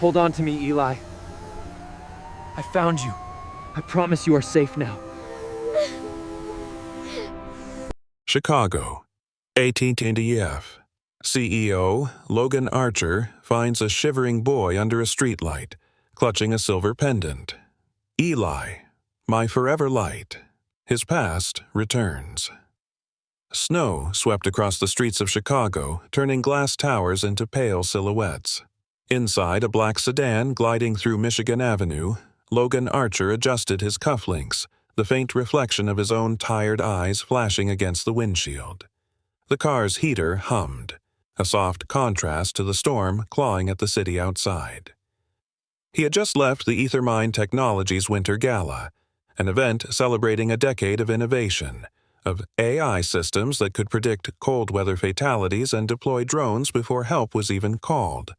Hold on to me, Eli. I found you. I promise you are safe now. Chicago, 18th CEO Logan Archer finds a shivering boy under a streetlight, clutching a silver pendant. Eli, my forever light. His past returns. Snow swept across the streets of Chicago, turning glass towers into pale silhouettes. Inside a black sedan gliding through Michigan Avenue, Logan Archer adjusted his cufflinks, the faint reflection of his own tired eyes flashing against the windshield. The car's heater hummed, a soft contrast to the storm clawing at the city outside. He had just left the Ethermine Technologies Winter Gala, an event celebrating a decade of innovation, of AI systems that could predict cold weather fatalities and deploy drones before help was even called.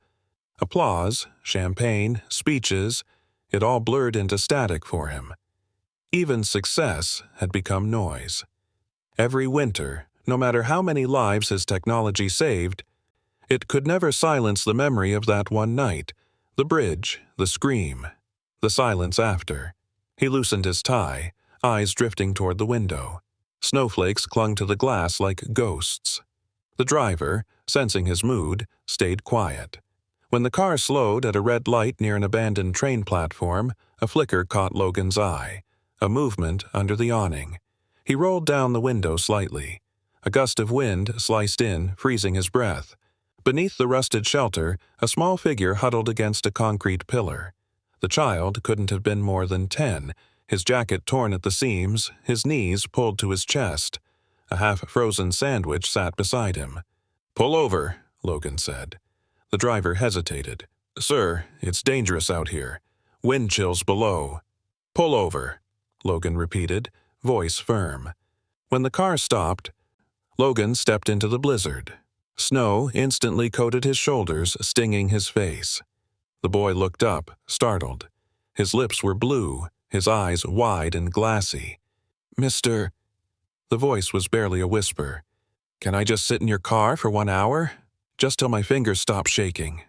Applause, champagne, speeches, it all blurred into static for him. Even success had become noise. Every winter, no matter how many lives his technology saved, it could never silence the memory of that one night, the bridge, the scream, the silence after. He loosened his tie, eyes drifting toward the window. Snowflakes clung to the glass like ghosts. The driver, sensing his mood, stayed quiet. When the car slowed at a red light near an abandoned train platform, a flicker caught Logan's eye, a movement under the awning. He rolled down the window slightly. A gust of wind sliced in, freezing his breath. Beneath the rusted shelter, a small figure huddled against a concrete pillar. The child couldn't have been more than 10, his jacket torn at the seams, his knees pulled to his chest. A half-frozen sandwich sat beside him. "Pull over," Logan said. The driver hesitated. "Sir, it's dangerous out here. Wind chills below." "Pull over," Logan repeated, voice firm. When the car stopped, Logan stepped into the blizzard. Snow instantly coated his shoulders, stinging his face. The boy looked up, startled. His lips were blue, his eyes wide and glassy. "Mr." The voice was barely a whisper. "Can I just sit in your car for 1 hour? Just till my fingers stop shaking."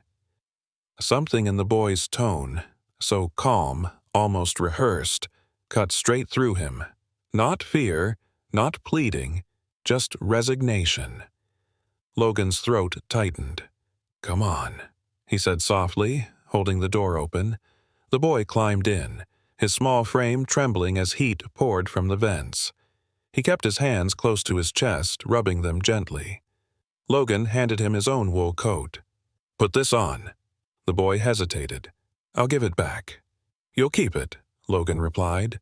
Something in the boy's tone, so calm, almost rehearsed, cut straight through him. Not fear, not pleading, just resignation. Logan's throat tightened. "Come on," he said softly, holding the door open. The boy climbed in, his small frame trembling as heat poured from the vents. He kept his hands close to his chest, rubbing them gently. Logan handed him his own wool coat. "Put this on." The boy hesitated. "I'll give it back." "You'll keep it," Logan replied.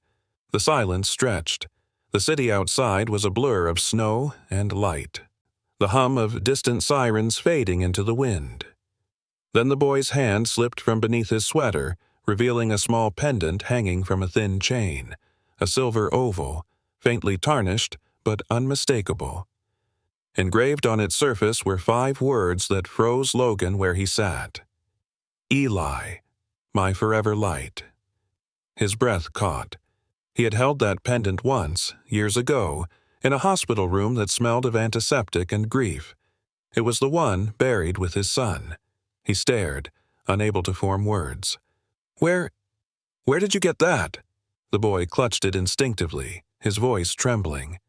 The silence stretched. The city outside was a blur of snow and light, the hum of distant sirens fading into the wind. Then the boy's hand slipped from beneath his sweater, revealing a small pendant hanging from a thin chain, a silver oval, faintly tarnished but unmistakable. Engraved on its surface were 5 words that froze Logan where he sat. "Eli, my forever light." His breath caught. He had held that pendant once, years ago, in a hospital room that smelled of antiseptic and grief. It was the one buried with his son. He stared, unable to form words. Where did you get that?" The boy clutched it instinctively, his voice trembling.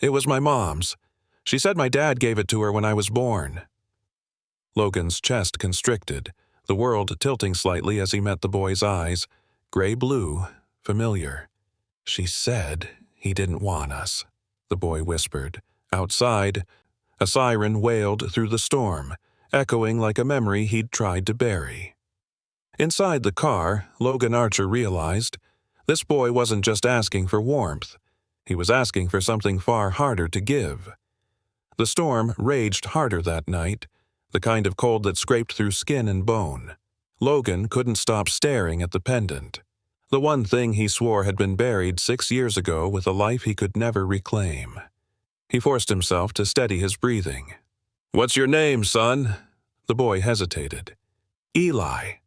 "It was my mom's. She said my dad gave it to her when I was born." Logan's chest constricted, the world tilting slightly as he met the boy's eyes, gray-blue, familiar. "She said he didn't want us," the boy whispered. Outside, a siren wailed through the storm, echoing like a memory he'd tried to bury. Inside the car, Logan Archer realized this boy wasn't just asking for warmth. He was asking for something far harder to give. The storm raged harder that night, the kind of cold that scraped through skin and bone. Logan couldn't stop staring at the pendant, the one thing he swore had been buried 6 years ago with a life he could never reclaim. He forced himself to steady his breathing. "What's your name, son?" The boy hesitated. "Eli."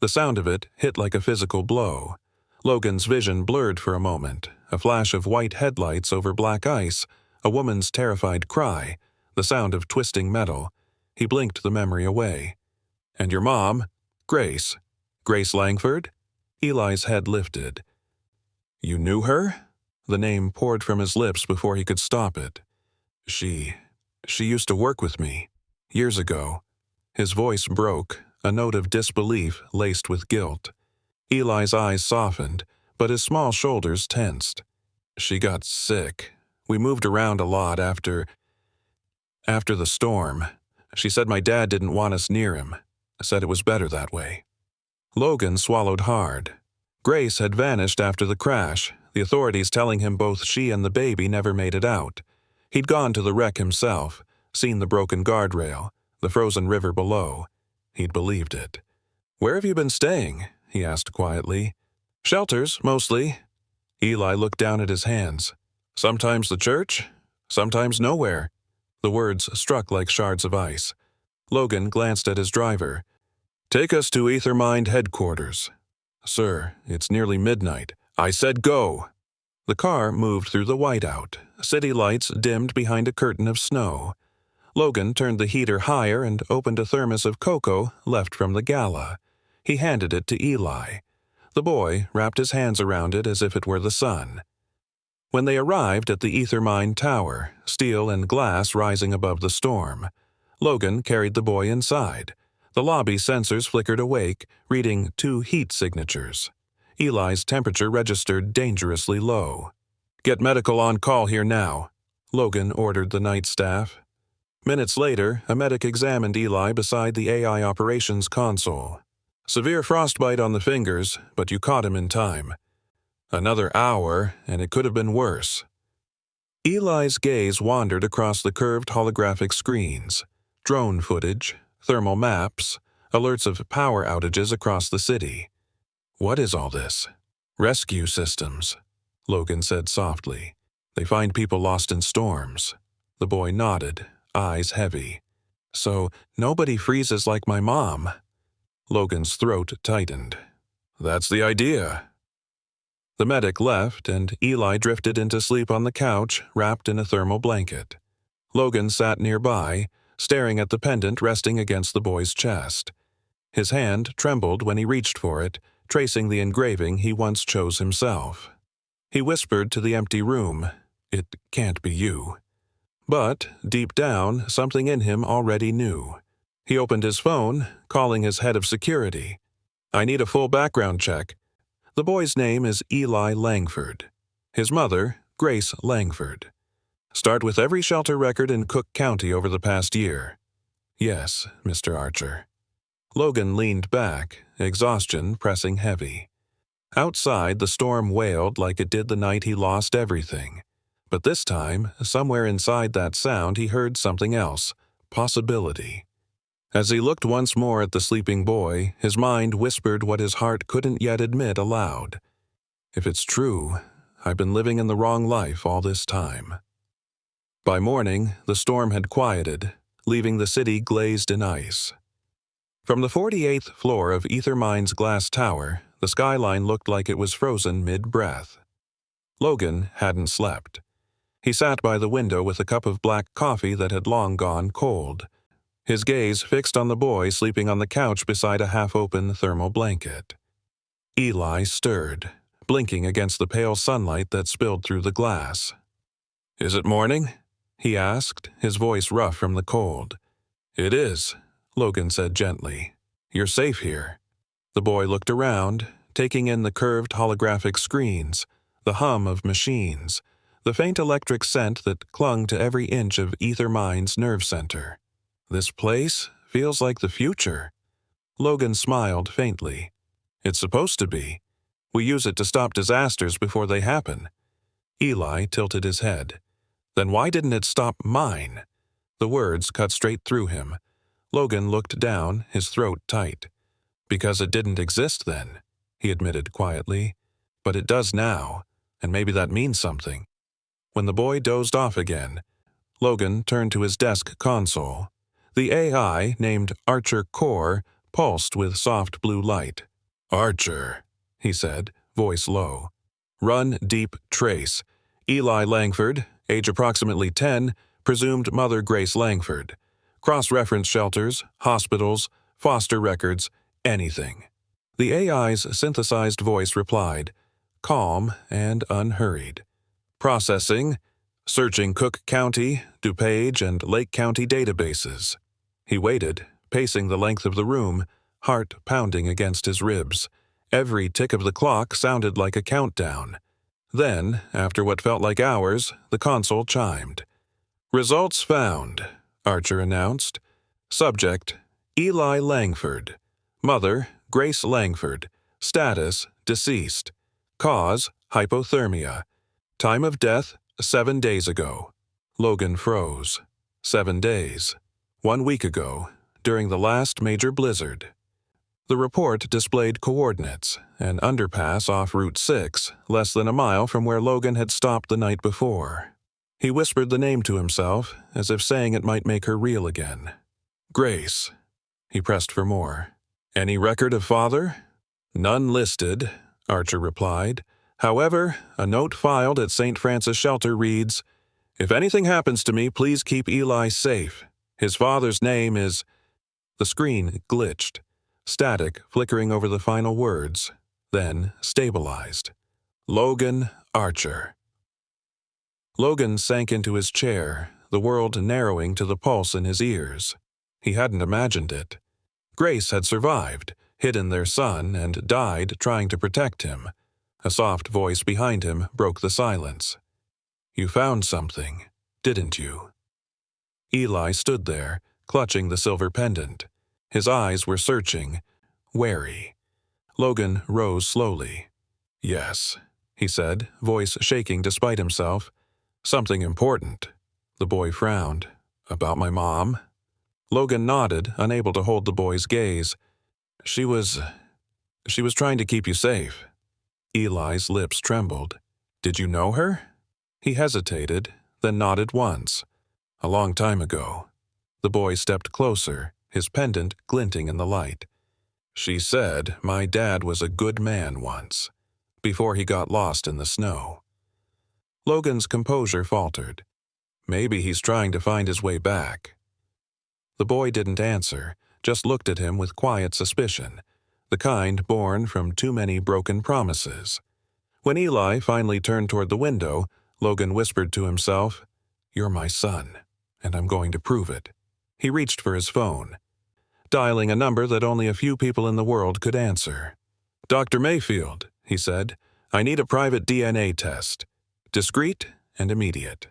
The sound of it hit like a physical blow. Logan's vision blurred for a moment, a flash of white headlights over black ice, a woman's terrified cry, the sound of twisting metal. He blinked the memory away. "And your mom?" Grace. Grace Langford? Eli's head lifted. You knew her? The name poured from his lips before he could stop it. She used to work with me. Years ago. His voice broke, a note of disbelief laced with guilt. Eli's eyes softened, but his small shoulders tensed. She got sick. We moved around a lot after the storm. She said my dad didn't want us near him. Said it was better that way. Logan swallowed hard. Grace had vanished after the crash, the authorities telling him both she and the baby never made it out. He'd gone to the wreck himself, seen the broken guardrail, the frozen river below. He'd believed it. Where have you been staying? He asked quietly. Shelters, mostly. Eli looked down at his hands. Sometimes the church, sometimes nowhere. The words struck like shards of ice. Logan glanced at his driver. Take us to Ethermind headquarters. Sir, it's nearly midnight. I said go. The car moved through the whiteout. City lights dimmed behind a curtain of snow. Logan turned the heater higher and opened a thermos of cocoa left from the gala. He handed it to Eli. The boy wrapped his hands around it as if it were the sun. When they arrived at the Ethermind Tower, steel and glass rising above the storm, Logan carried the boy inside. The lobby sensors flickered awake, reading 2 heat signatures. Eli's temperature registered dangerously low. Get medical on call here now, Logan ordered the night staff. Minutes later, a medic examined Eli beside the AI operations console. Severe frostbite on the fingers, but you caught him in time. Another hour, and it could have been worse. Eli's gaze wandered across the curved holographic screens. Drone footage, thermal maps, alerts of power outages across the city. What is all this? Rescue systems, Logan said softly. They find people lost in storms. The boy nodded, eyes heavy. So, nobody freezes like my mom. Logan's throat tightened. That's the idea. The medic left, and Eli drifted into sleep on the couch, wrapped in a thermal blanket. Logan sat nearby, staring at the pendant resting against the boy's chest. His hand trembled when he reached for it, tracing the engraving he once chose himself. He whispered to the empty room, "It can't be you." But, deep down, something in him already knew. He opened his phone, calling his head of security. "I need a full background check. The boy's name is Eli Langford. His mother, Grace Langford. Start with every shelter record in Cook County over the past year." "Yes, Mr. Archer." Logan leaned back, exhaustion pressing heavy. Outside, the storm wailed like it did the night he lost everything. But this time, somewhere inside that sound, he heard something else, possibility. As he looked once more at the sleeping boy, his mind whispered what his heart couldn't yet admit aloud. If it's true, I've been living in the wrong life all this time. By morning, the storm had quieted, leaving the city glazed in ice. From the 48th floor of Ethermind's glass tower, the skyline looked like it was frozen mid-breath. Logan hadn't slept. He sat by the window with a cup of black coffee that had long gone cold, his gaze fixed on the boy sleeping on the couch beside a half-open thermal blanket. Eli stirred, blinking against the pale sunlight that spilled through the glass. "Is it morning?" he asked, his voice rough from the cold. "It is," Logan said gently. "You're safe here." The boy looked around, taking in the curved holographic screens, the hum of machines, the faint electric scent that clung to every inch of Ethermind's nerve center. "This place feels like the future." Logan smiled faintly. "It's supposed to be. We use it to stop disasters before they happen." Eli tilted his head. "Then why didn't it stop mine?" The words cut straight through him. Logan looked down, his throat tight. "Because it didn't exist then," he admitted quietly. "But it does now, and maybe that means something." When the boy dozed off again, Logan turned to his desk console. The AI, named Archer Core, pulsed with soft blue light. "Archer," he said, voice low. "Run deep trace. Eli Langford, age approximately 10, presumed mother Grace Langford. Cross-reference shelters, hospitals, foster records, Anything. The AI's synthesized voice replied, calm and unhurried. Processing, searching Cook County, DuPage, and Lake County databases. He waited, pacing the length of the room, heart pounding against his ribs. Every tick of the clock sounded like a countdown. Then, after what felt like hours, the console chimed. Results found, Archer announced. Subject, Eli Langford. Mother, Grace Langford. Status, deceased. Cause, hypothermia. Time of death, 7 days ago. Logan froze. 7 days. 1 week ago, during the last major blizzard. The report displayed coordinates, an underpass off Route 6, less than a mile from where Logan had stopped the night before. He whispered the name to himself, as if saying it might make her real again. Grace. He pressed for more. Any record of father? None listed, Archer replied. However, a note filed at St. Francis Shelter reads, If anything happens to me, please keep Eli safe. His father's name is... The screen glitched, static flickering over the final words, then stabilized. Logan Archer. Logan sank into his chair, the world narrowing to the pulse in his ears. He hadn't imagined it. Grace had survived, hidden their son, and died trying to protect him. A soft voice behind him broke the silence. You found something, didn't you? Eli stood there, clutching the silver pendant. His eyes were searching, wary. Logan rose slowly. Yes, he said, voice shaking despite himself. Something important. The boy frowned. About my mom? Logan nodded, unable to hold the boy's gaze. She was trying to keep you safe. Eli's lips trembled. Did you know her? He hesitated, then nodded once. A long time ago. The boy stepped closer, his pendant glinting in the light. She said my dad was a good man once, before he got lost in the snow. Logan's composure faltered. Maybe he's trying to find his way back. The boy didn't answer, just looked at him with quiet suspicion, the kind born from too many broken promises. When Eli finally turned toward the window, Logan whispered to himself, You're my son, and I'm going to prove it. He reached for his phone, dialing a number that only a few people in the world could answer. Dr. Mayfield, he said, I need a private DNA test. Discreet and immediate.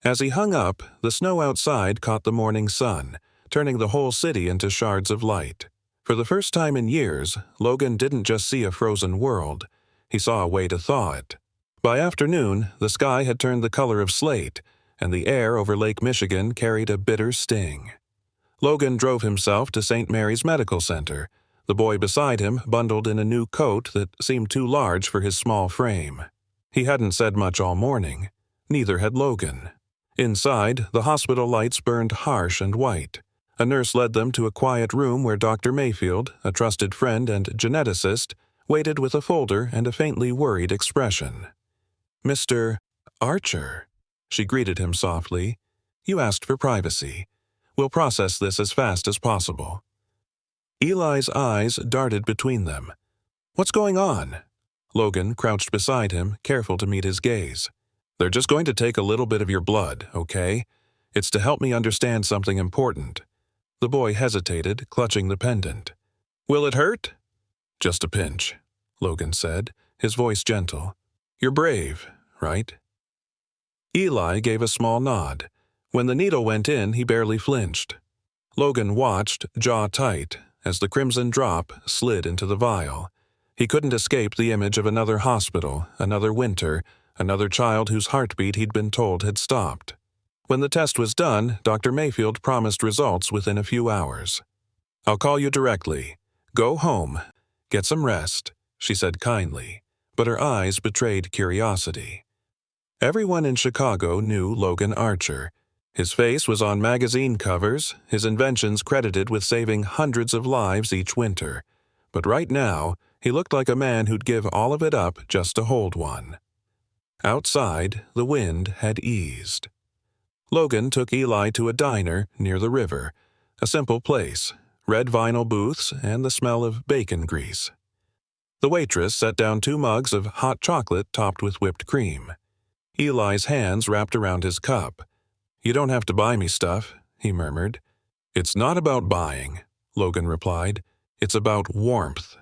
As he hung up, the snow outside caught the morning sun, turning the whole city into shards of light. For the first time in years, Logan didn't just see a frozen world, he saw a way to thaw it. By afternoon, the sky had turned the color of slate, and the air over Lake Michigan carried a bitter sting. Logan drove himself to St. Mary's Medical Center, the boy beside him bundled in a new coat that seemed too large for his small frame. He hadn't said much all morning. Neither had Logan. Inside, the hospital lights burned harsh and white. A nurse led them to a quiet room where Dr. Mayfield, a trusted friend and geneticist, waited with a folder and a faintly worried expression. Mr. Archer, she greeted him softly. You asked for privacy. We'll process this as fast as possible. Eli's eyes darted between them. What's going on? Logan crouched beside him, careful to meet his gaze. They're just going to take a little bit of your blood, okay? It's to help me understand something important. The boy hesitated, clutching the pendant. Will it hurt? Just a pinch, Logan said, his voice gentle. You're brave, right? Eli gave a small nod. When the needle went in, he barely flinched. Logan watched, jaw tight, as the crimson drop slid into the vial. He couldn't escape the image of another hospital, another winter, another child whose heartbeat he'd been told had stopped. When the test was done, Dr. Mayfield promised results within a few hours. I'll call you directly. Go home. Get some rest, she said kindly, but her eyes betrayed curiosity. Everyone in Chicago knew Logan Archer. His face was on magazine covers, his inventions credited with saving hundreds of lives each winter. But right now, he looked like a man who'd give all of it up just to hold one. Outside, the wind had eased. Logan took Eli to a diner near the river, a simple place, red vinyl booths, and the smell of bacon grease. The waitress set down 2 mugs of hot chocolate topped with whipped cream. Eli's hands wrapped around his cup. "You don't have to buy me stuff," he murmured. "It's not about buying," Logan replied. "It's about warmth."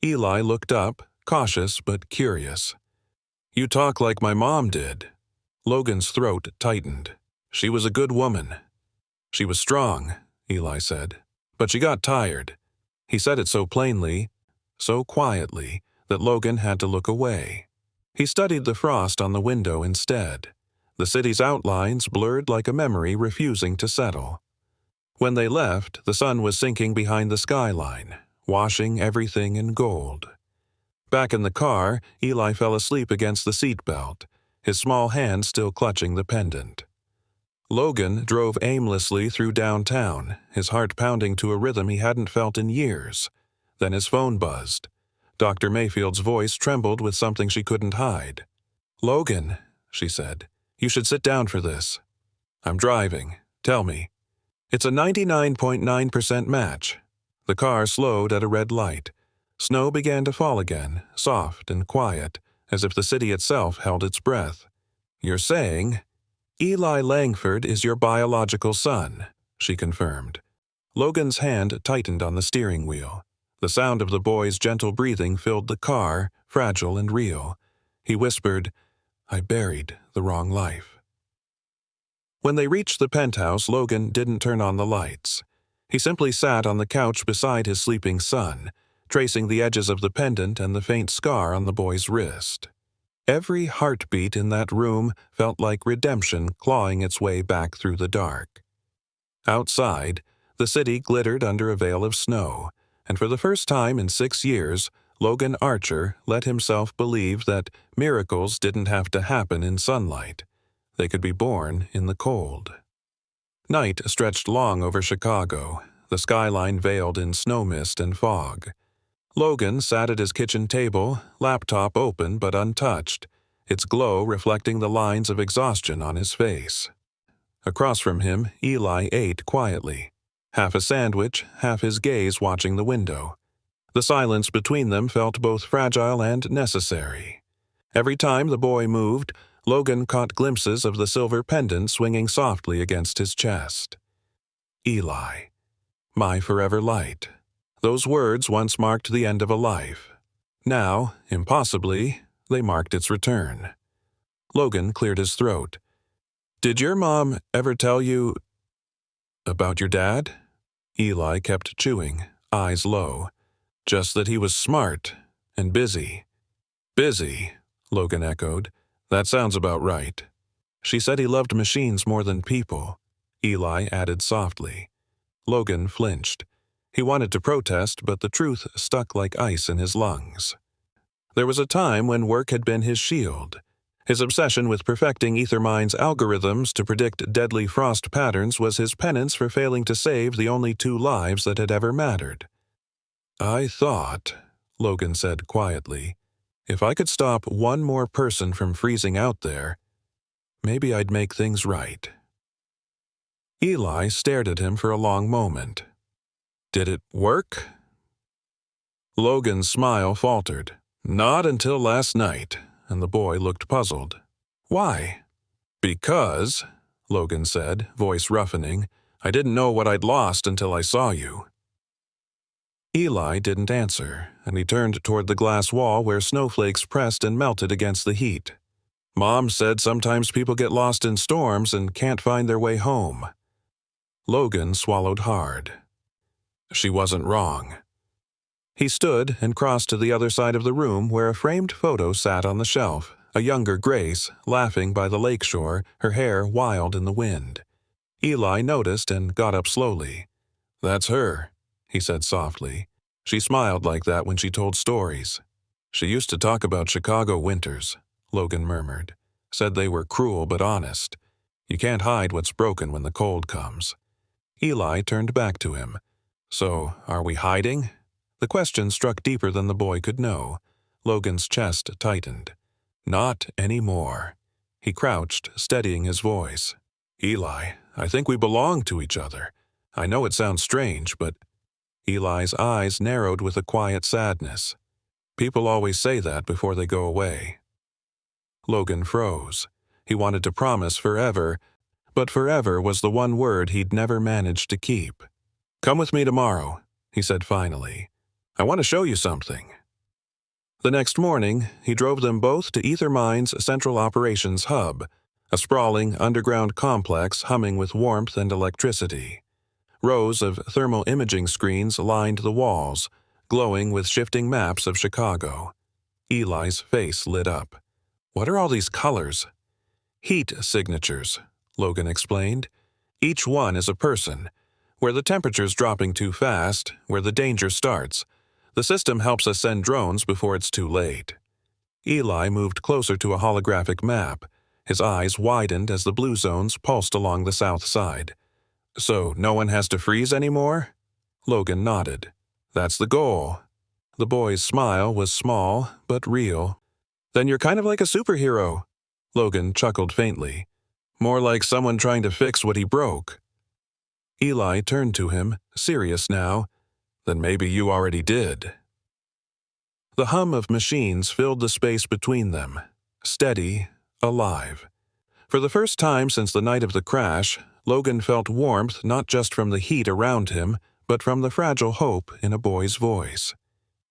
Eli looked up, cautious but curious. "You talk like my mom did." Logan's throat tightened. "She was a good woman." "She was strong," Eli said, "but she got tired." He said it so plainly, so quietly, that Logan had to look away. He studied the frost on the window instead. The city's outlines blurred like a memory refusing to settle. When they left, the sun was sinking behind the skyline, washing everything in gold. Back in the car, Eli fell asleep against the seatbelt, his small hand still clutching the pendant. Logan drove aimlessly through downtown, his heart pounding to a rhythm he hadn't felt in years. Then his phone buzzed. Dr. Mayfield's voice trembled with something she couldn't hide. "Logan," she said, "you should sit down for this." "I'm driving. Tell me." "It's a 99.9% match." The car slowed at a red light. Snow began to fall again, soft and quiet, as if the city itself held its breath. "You're saying—" "Eli Langford is your biological son," she confirmed. Logan's hand tightened on the steering wheel. The sound of the boy's gentle breathing filled the car, fragile and real. He whispered, "I buried the wrong life." When they reached the penthouse, Logan didn't turn on the lights. He simply sat on the couch beside his sleeping son, tracing the edges of the pendant and the faint scar on the boy's wrist. Every heartbeat in that room felt like redemption clawing its way back through the dark. Outside, the city glittered under a veil of snow, and for the first time in 6 years, Logan Archer let himself believe that miracles didn't have to happen in sunlight. They could be born in the cold. Night stretched long over Chicago, the skyline veiled in snow mist and fog. Logan sat at his kitchen table, laptop open but untouched, its glow reflecting the lines of exhaustion on his face. Across from him, Eli ate quietly, half a sandwich, half his gaze watching the window. The silence between them felt both fragile and necessary. Every time the boy moved, Logan caught glimpses of the silver pendant swinging softly against his chest. Eli, my forever light. Those words once marked the end of a life. Now, impossibly, they marked its return. Logan cleared his throat. "Did your mom ever tell you about your dad?" Eli kept chewing, eyes low. "Just that he was smart and busy." "Busy," Logan echoed. "That sounds about right." "She said he loved machines more than people," Eli added softly. Logan flinched. He wanted to protest, but the truth stuck like ice in his lungs. There was a time when work had been his shield. His obsession with perfecting Ethermind's algorithms to predict deadly frost patterns was his penance for failing to save the only 2 lives that had ever mattered. "I thought," Logan said quietly, "if I could stop one more person from freezing out there, maybe I'd make things right." Eli stared at him for a long moment. "Did it work?" Logan's smile faltered. "Not until last night," and the boy looked puzzled. "Why?" "Because," Logan said, voice roughening, "I didn't know what I'd lost until I saw you." Eli didn't answer, and he turned toward the glass wall where snowflakes pressed and melted against the heat. "Mom said sometimes people get lost in storms and can't find their way home." Logan swallowed hard. She wasn't wrong. He stood and crossed to the other side of the room where a framed photo sat on the shelf, a younger Grace, laughing by the lakeshore, her hair wild in the wind. Eli noticed and got up slowly. "That's her," he said softly. "She smiled like that when she told stories." "She used to talk about Chicago winters," Logan murmured. "Said they were cruel but honest. You can't hide what's broken when the cold comes." Eli turned back to him. "So, are we hiding?" The question struck deeper than the boy could know. Logan's chest tightened. "Not anymore." He crouched, steadying his voice. "Eli, I think we belong to each other. I know it sounds strange, but Eli's eyes narrowed with a quiet sadness. People always say that before they go away. Logan froze. He wanted to promise forever, but forever was the one word he'd never managed to keep. "Come with me tomorrow," he said finally. "I want to show you something." The next morning, he drove them both to Ethermind's Central Operations Hub, a sprawling underground complex humming with warmth and electricity. Rows of thermal imaging screens lined the walls, glowing with shifting maps of Chicago. Eli's face lit up. "What are all these colors?" "Heat signatures," Logan explained. "Each one is a person. Where the temperature's dropping too fast, where the danger starts, the system helps us send drones before it's too late." Eli moved closer to a holographic map. His eyes widened as the blue zones pulsed along the south side. "So no one has to freeze anymore?" Logan nodded. "That's the goal." The boy's smile was small, but real. "Then you're kind of like a superhero." Logan chuckled faintly. "More like someone trying to fix what he broke." Eli turned to him, serious now. "Then maybe you already did." The hum of machines filled the space between them, steady, alive. For the first time since the night of the crash, Logan felt warmth not just from the heat around him, but from the fragile hope in a boy's voice.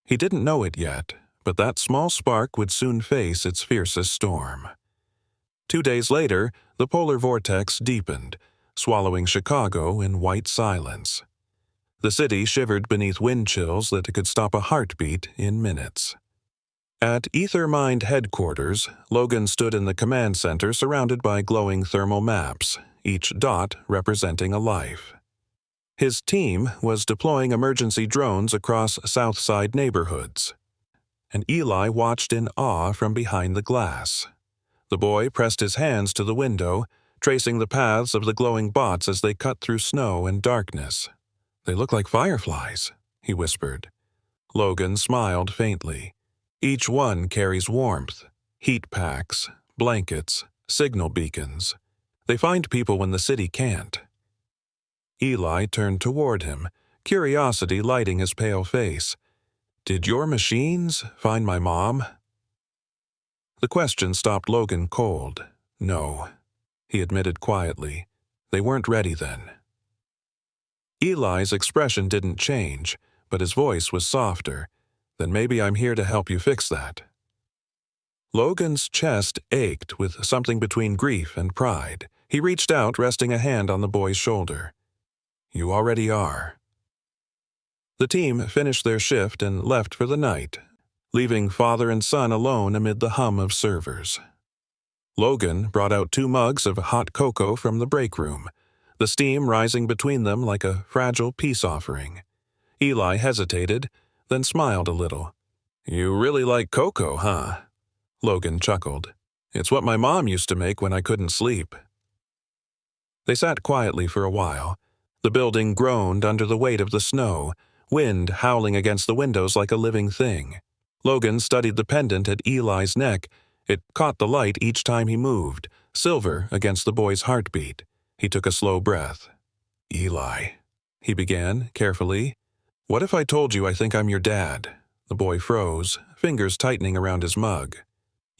He didn't know it yet, but that small spark would soon face its fiercest storm. 2 days later, the polar vortex deepened, swallowing Chicago in white silence. The city shivered beneath wind chills that could stop a heartbeat in minutes. At Ethermind headquarters, Logan stood in the command center surrounded by glowing thermal maps, each dot representing a life. His team was deploying emergency drones across Southside neighborhoods, and Eli watched in awe from behind the glass. The boy pressed his hands to the window, tracing the paths of the glowing bots as they cut through snow and darkness. "They look like fireflies," he whispered. Logan smiled faintly. "Each one carries warmth, heat packs, blankets, signal beacons. They find people when the city can't." Eli turned toward him, curiosity lighting his pale face. "Did your machines find my mom?" The question stopped Logan cold. "No," he admitted quietly. "They weren't ready then." Eli's expression didn't change, but his voice was softer. "Then maybe I'm here to help you fix that." Logan's chest ached with something between grief and pride. He reached out, resting a hand on the boy's shoulder. "You already are." The team finished their shift and left for the night, leaving father and son alone amid the hum of servers. Logan brought out 2 mugs of hot cocoa from the break room, the steam rising between them like a fragile peace offering. Eli hesitated, then smiled a little. "You really like cocoa, huh?" Logan chuckled. "It's what my mom used to make when I couldn't sleep." They sat quietly for a while. The building groaned under the weight of the snow, wind howling against the windows like a living thing. Logan studied the pendant at Eli's neck. It caught the light each time he moved, silver against the boy's heartbeat. He took a slow breath. "Eli," he began, carefully. "What if I told you I think I'm your dad?" The boy froze, fingers tightening around his mug.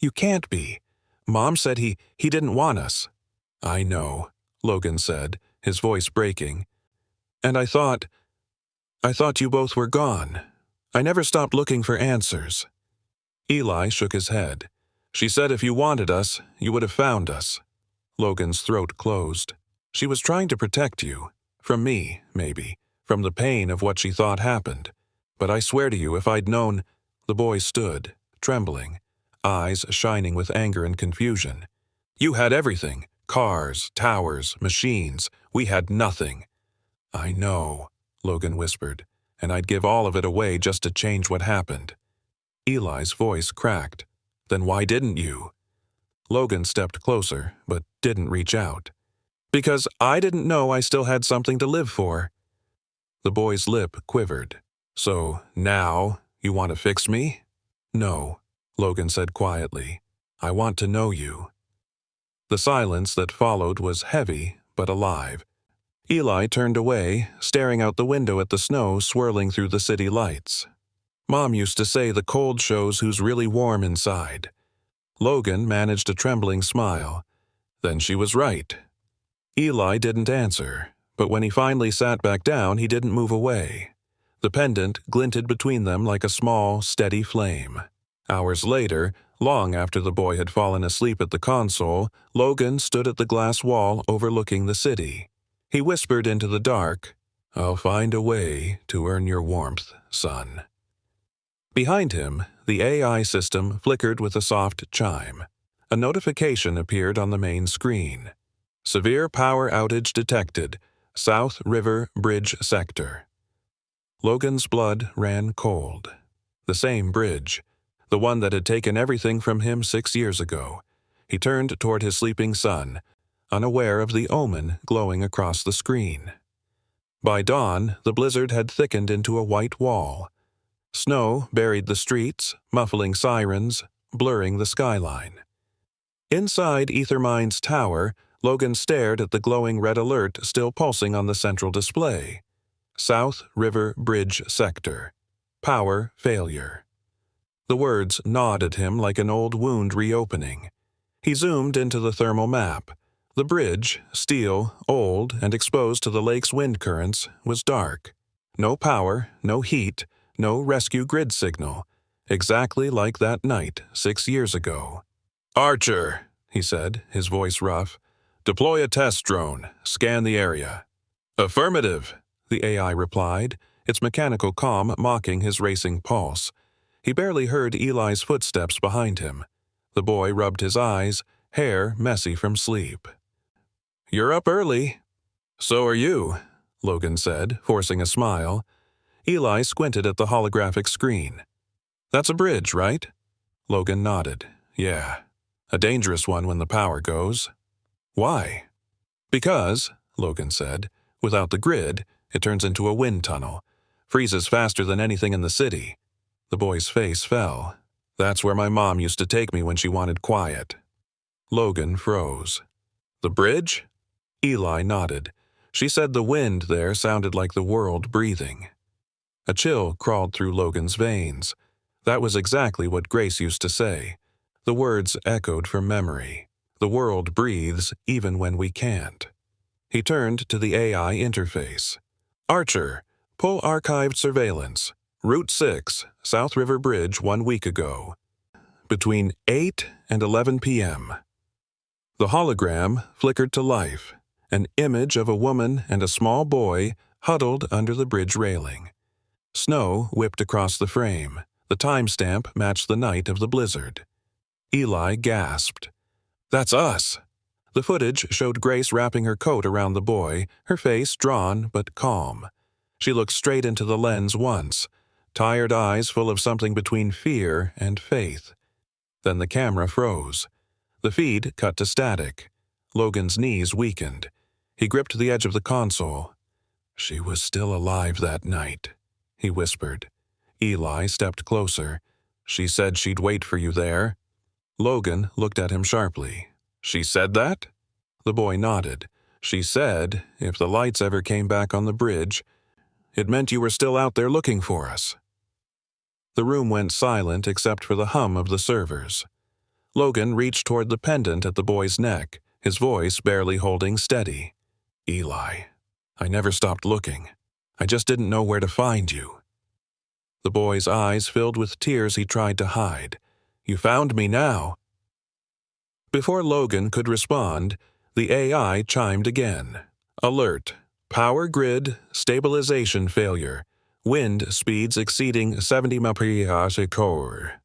"You can't be. Mom said he didn't want us." "I know," Logan said, his voice breaking. "And I thought you both were gone. I never stopped looking for answers." Eli shook his head. "She said if you wanted us, you would have found us." Logan's throat closed. "She was trying to protect you. From me, maybe. From the pain of what she thought happened. But I swear to you, if I'd known—" The boy stood, trembling, eyes shining with anger and confusion. "You had everything. Cars, towers, machines. We had nothing." "I know," Logan whispered, "and I'd give all of it away just to change what happened." Eli's voice cracked. "Then why didn't you?" Logan stepped closer, but didn't reach out. "Because I didn't know I still had something to live for." The boy's lip quivered. "So now you want to fix me?" "No," Logan said quietly. "I want to know you." The silence that followed was heavy but alive. Eli turned away, staring out the window at the snow swirling through the city lights. Mom used to say the cold shows who's really warm inside. Logan managed a trembling smile. Then she was right. Eli didn't answer, but when he finally sat back down, he didn't move away. The pendant glinted between them like a small, steady flame. Hours later, long after the boy had fallen asleep at the console, Logan stood at the glass wall overlooking the city. He whispered into the dark, "I'll find a way to earn your warmth, son." Behind him, the AI system flickered with a soft chime. A notification appeared on the main screen. Severe power outage detected, South River Bridge sector. Logan's blood ran cold. The same bridge, the one that had taken everything from him 6 years ago. He turned toward his sleeping son, unaware of the omen glowing across the screen. By dawn, the blizzard had thickened into a white wall. Snow buried the streets, muffling sirens, blurring the skyline. Inside Ethermine's tower, Logan stared at the glowing red alert still pulsing on the central display. South River Bridge sector. Power failure. The words gnawed at him like an old wound reopening. He zoomed into the thermal map. The bridge, steel, old, and exposed to the lake's wind currents, was dark. No power, no heat, no rescue grid signal. Exactly like that night 6 years ago. "Archer," he said, his voice rough. "Deploy a test drone. Scan the area." "Affirmative," the AI replied, its mechanical calm mocking his racing pulse. He barely heard Eli's footsteps behind him. The boy rubbed his eyes, hair messy from sleep. "You're up early." "So are you," Logan said, forcing a smile. Eli squinted at the holographic screen. "That's a bridge, right?" Logan nodded. "Yeah. A dangerous one when the power goes." "Why?" "Because," Logan said, "without the grid, it turns into a wind tunnel. Freezes faster than anything in the city." The boy's face fell. "That's where my mom used to take me when she wanted quiet." Logan froze. "The bridge?" Eli nodded. She said the wind there sounded like the world breathing. A chill crawled through Logan's veins. That was exactly what Grace used to say. The words echoed from memory. The world breathes even when we can't. He turned to the AI interface. "Archer, pull archived surveillance. Route 6, South River Bridge 1 week ago. Between 8 and 11 p.m. The hologram flickered to life. An image of a woman and a small boy huddled under the bridge railing. Snow whipped across the frame. The timestamp matched the night of the blizzard. Eli gasped. "That's us!" The footage showed Grace wrapping her coat around the boy, her face drawn but calm. She looked straight into the lens once, tired eyes full of something between fear and faith. Then the camera froze. The feed cut to static. Logan's knees weakened. He gripped the edge of the console. "She was still alive that night," he whispered. Eli stepped closer. "She said she'd wait for you there." Logan looked at him sharply. "She said that?" The boy nodded. "She said, if the lights ever came back on the bridge, it meant you were still out there looking for us." The room went silent except for the hum of the servers. Logan reached toward the pendant at the boy's neck, his voice barely holding steady. "Eli, I never stopped looking. I just didn't know where to find you." The boy's eyes filled with tears he tried to hide. "You found me now." Before Logan could respond, the AI chimed again. "Alert. Power grid stabilization failure. Wind speeds exceeding 70 mph.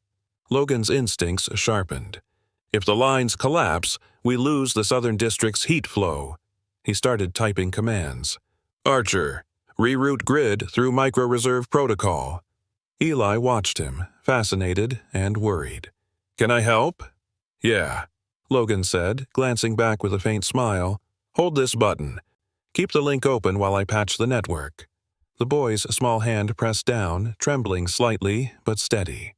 Logan's instincts sharpened. "If the lines collapse, we lose the Southern District's heat flow." He started typing commands. "Archer, reroute grid through micro-reserve protocol." Eli watched him, fascinated and worried. "Can I help?" "Yeah," Logan said, glancing back with a faint smile. "Hold this button. Keep the link open while I patch the network." The boy's small hand pressed down, trembling slightly but steady.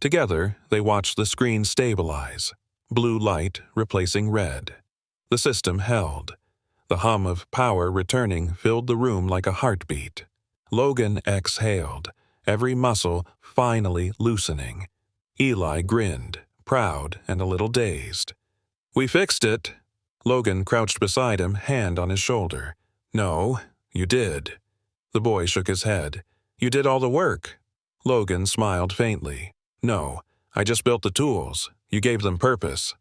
Together, they watched the screen stabilize, blue light replacing red. The system held. The hum of power returning filled the room like a heartbeat. Logan exhaled, every muscle finally loosening. Eli grinned, proud and a little dazed. "We fixed it." Logan crouched beside him, hand on his shoulder. "No, you did." The boy shook his head. "You did all the work." Logan smiled faintly. "No, I just built the tools. You gave them purpose."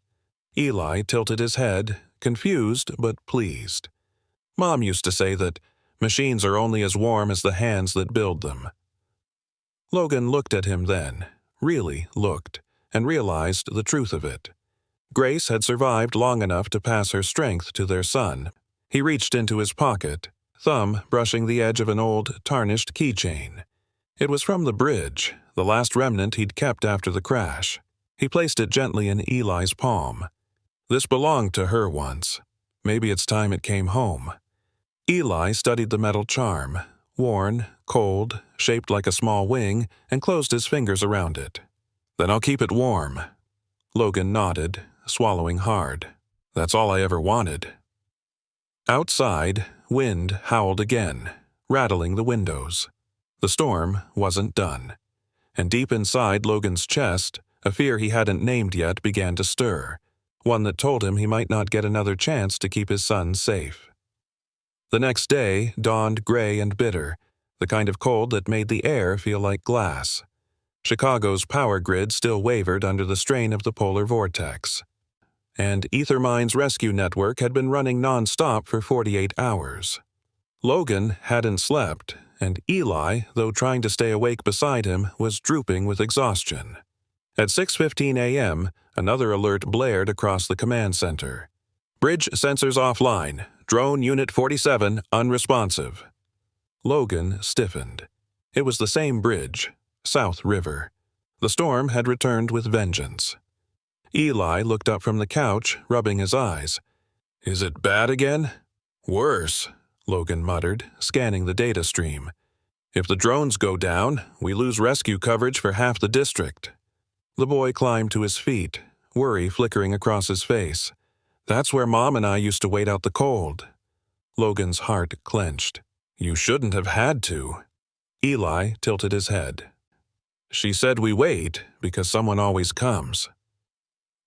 Eli tilted his head, confused but pleased. "Mom used to say that machines are only as warm as the hands that build them." Logan looked at him then, really looked, and realized the truth of it. Grace had survived long enough to pass her strength to their son. He reached into his pocket, thumb brushing the edge of an old, tarnished keychain. It was from the bridge, the last remnant he'd kept after the crash. He placed it gently in Eli's palm. This belonged to her once. Maybe it's time it came home. Eli studied the metal charm, worn, cold, shaped like a small wing, and closed his fingers around it. "Then I'll keep it warm." Logan nodded, swallowing hard. "That's all I ever wanted." Outside, wind howled again, rattling the windows. The storm wasn't done. And deep inside Logan's chest, a fear he hadn't named yet began to stir, one that told him he might not get another chance to keep his son safe. The next day dawned gray and bitter, the kind of cold that made the air feel like glass. Chicago's power grid still wavered under the strain of the polar vortex. And Ethermine's rescue network had been running non-stop for 48 hours. Logan hadn't slept, and Eli, though trying to stay awake beside him, was drooping with exhaustion. At 6:15 a.m., another alert blared across the command center. "Bridge sensors offline. Drone Unit 47 unresponsive." Logan stiffened. It was the same bridge, South River. The storm had returned with vengeance. Eli looked up from the couch, rubbing his eyes. "Is it bad again?" "Worse," Logan muttered, scanning the data stream. "If the drones go down, we lose rescue coverage for half the district." The boy climbed to his feet, worry flickering across his face. "That's where Mom and I used to wait out the cold." Logan's heart clenched. "You shouldn't have had to." Eli tilted his head. "She said we wait because someone always comes."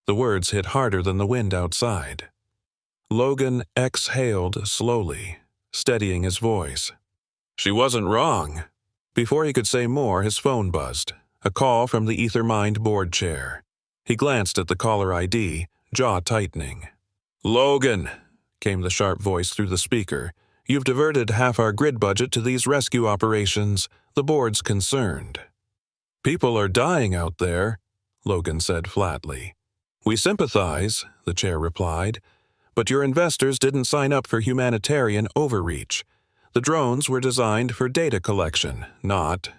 The words hit harder than the wind outside. Logan exhaled slowly, steadying his voice. "She wasn't wrong." Before he could say more, his phone buzzed, a call from the Ethermind board chair. He glanced at the caller ID, jaw tightening. "Logan," came the sharp voice through the speaker, "you've diverted half our grid budget to these rescue operations. The board's concerned." "People are dying out there," Logan said flatly. "We sympathize," the chair replied, "but your investors didn't sign up for humanitarian overreach. The drones were designed for data collection, not—"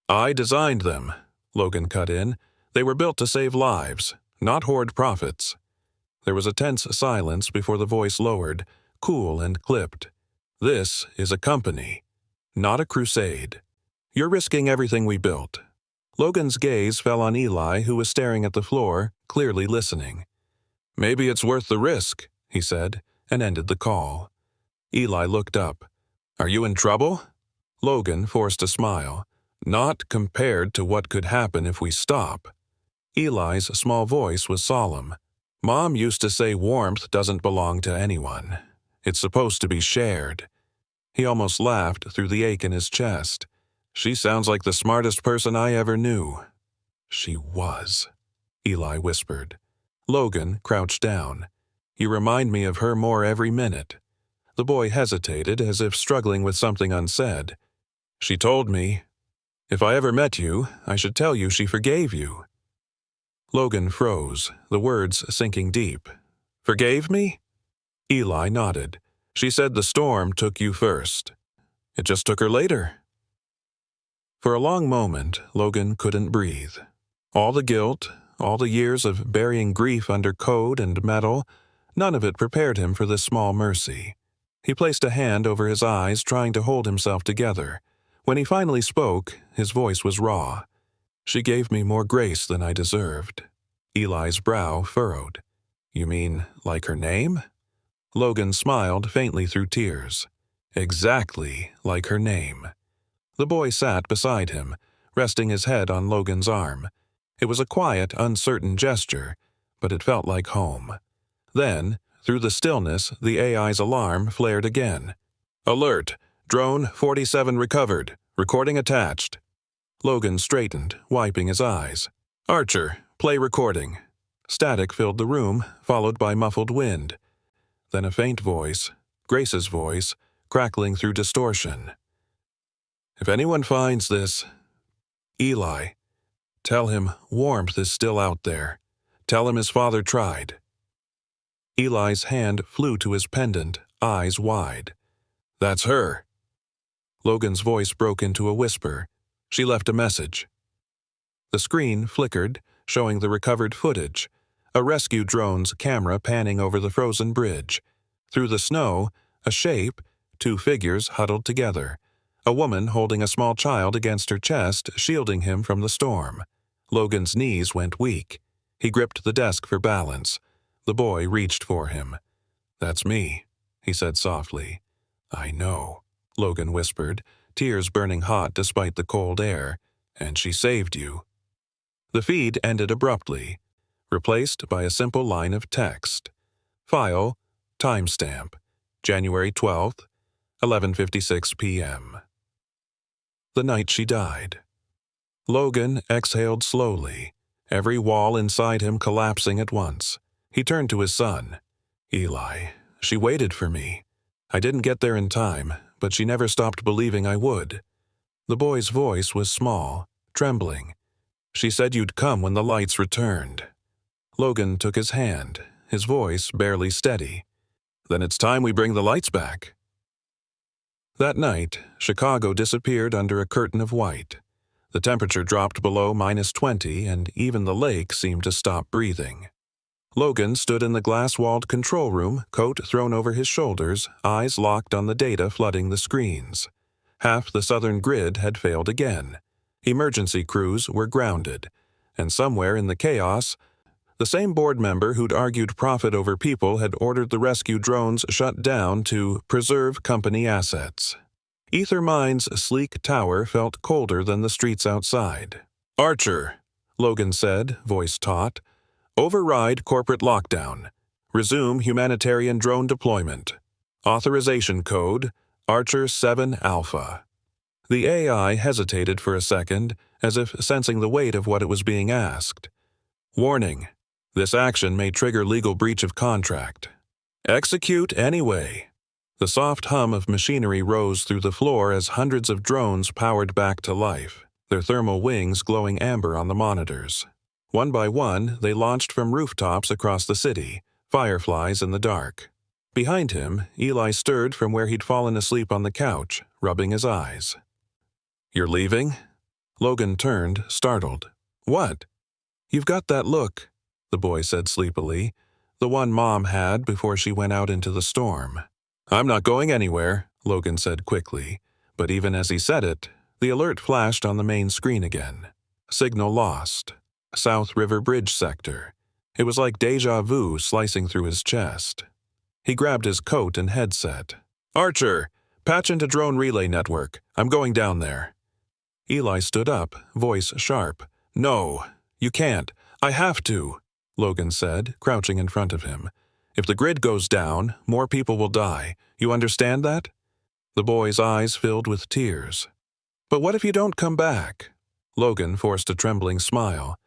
"I designed them," Logan cut in. "They were built to save lives, not hoard profits." There was a tense silence before the voice lowered, cool and clipped. "This is a company, not a crusade. You're risking everything we built." Logan's gaze fell on Eli, who was staring at the floor, clearly listening. "Maybe it's worth the risk," he said, and ended the call. Eli looked up. "Are you in trouble?" Logan forced a smile. "Not compared to what could happen if we stop." Eli's small voice was solemn. "Mom used to say warmth doesn't belong to anyone. It's supposed to be shared." He almost laughed through the ache in his chest. "She sounds like the smartest person I ever knew." "She was," Eli whispered. Logan crouched down. "You remind me of her more every minute." The boy hesitated, as if struggling with something unsaid. "She told me, if I ever met you, I should tell you she forgave you." Logan froze, the words sinking deep. "Forgave me?" Eli nodded. "She said the storm took you first. It just took her later." For a long moment, Logan couldn't breathe. All the guilt, all the years of burying grief under code and metal, none of it prepared him for this small mercy. He placed a hand over his eyes, trying to hold himself together. When he finally spoke, his voice was raw. "She gave me more grace than I deserved." Eli's brow furrowed. "You mean like her name?" Logan smiled faintly through tears. Exactly like her name. The boy sat beside him, resting his head on Logan's arm. It was a quiet, uncertain gesture, but it felt like home. Then, through the stillness, the AI's alarm flared again. Alert! Drone 47 recovered. Recording attached. Logan straightened, wiping his eyes. Archer, play recording. Static filled the room, followed by muffled wind. Then a faint voice, Grace's voice, crackling through distortion. If anyone finds this, Eli, tell him warmth is still out there. Tell him his father tried. Eli's hand flew to his pendant, eyes wide. That's her. Logan's voice broke into a whisper. She left a message. The screen flickered, showing the recovered footage. A rescue drone's camera panning over the frozen bridge. Through the snow, a shape, two figures huddled together. A woman holding a small child against her chest, shielding him from the storm. Logan's knees went weak. He gripped the desk for balance. The boy reached for him. That's me, he said softly. I know, Logan whispered, tears burning hot despite the cold air. And she saved you. The feed ended abruptly, replaced by a simple line of text. File, timestamp, January 12th, 11:56 p.m. The night she died. Logan exhaled slowly, every wall inside him collapsing at once. He turned to his son. Eli, she waited for me. I didn't get there in time, but she never stopped believing I would. The boy's voice was small, trembling. She said you'd come when the lights returned. Logan took his hand, his voice barely steady. Then it's time we bring the lights back. That night, Chicago disappeared under a curtain of white. The temperature dropped below -20, and even the lake seemed to stop breathing. Logan stood in the glass-walled control room, coat thrown over his shoulders, eyes locked on the data flooding the screens. Half the southern grid had failed again. Emergency crews were grounded, and somewhere in the chaos, the same board member who'd argued profit over people had ordered the rescue drones shut down to preserve company assets. Ether Mine's sleek tower felt colder than the streets outside. Archer, Logan said, voice taut. Override corporate lockdown. Resume humanitarian drone deployment. Authorization code, Archer 7 Alpha. The AI hesitated for a second, as if sensing the weight of what it was being asked. Warning. This action may trigger legal breach of contract. Execute anyway. The soft hum of machinery rose through the floor as hundreds of drones powered back to life, their thermal wings glowing amber on the monitors. One by one, they launched from rooftops across the city, fireflies in the dark. Behind him, Eli stirred from where he'd fallen asleep on the couch, rubbing his eyes. You're leaving? Logan turned, startled. What? You've got that look, the boy said sleepily, the one Mom had before she went out into the storm. I'm not going anywhere, Logan said quickly, but even as he said it, the alert flashed on the main screen again. Signal lost. South River Bridge sector. It was like déjà vu slicing through his chest. He grabbed his coat and headset. Archer, patch into drone relay network. I'm going down there. Eli stood up, voice sharp. No, you can't. I have to, Logan said, crouching in front of him. If the grid goes down, more people will die. You understand that? The boy's eyes filled with tears. But what if you don't come back? Logan forced a trembling smile.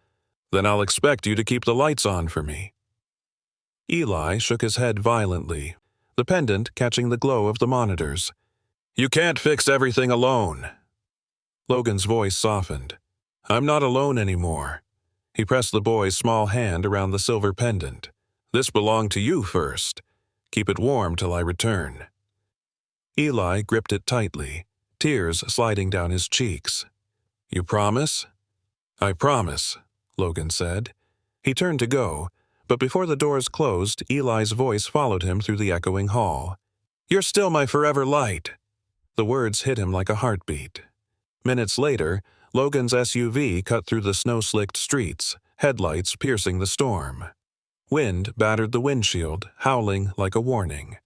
Then I'll expect you to keep the lights on for me. Eli shook his head violently, the pendant catching the glow of the monitors. You can't fix everything alone. Logan's voice softened. I'm not alone anymore. He pressed the boy's small hand around the silver pendant. This belonged to you first. Keep it warm till I return. Eli gripped it tightly, tears sliding down his cheeks. You promise? I promise, Logan said. He turned to go, but before the doors closed, Eli's voice followed him through the echoing hall. You're still my forever light. The words hit him like a heartbeat. Minutes later, Logan's SUV cut through the snow-slicked streets, headlights piercing the storm. Wind battered the windshield, howling like a warning.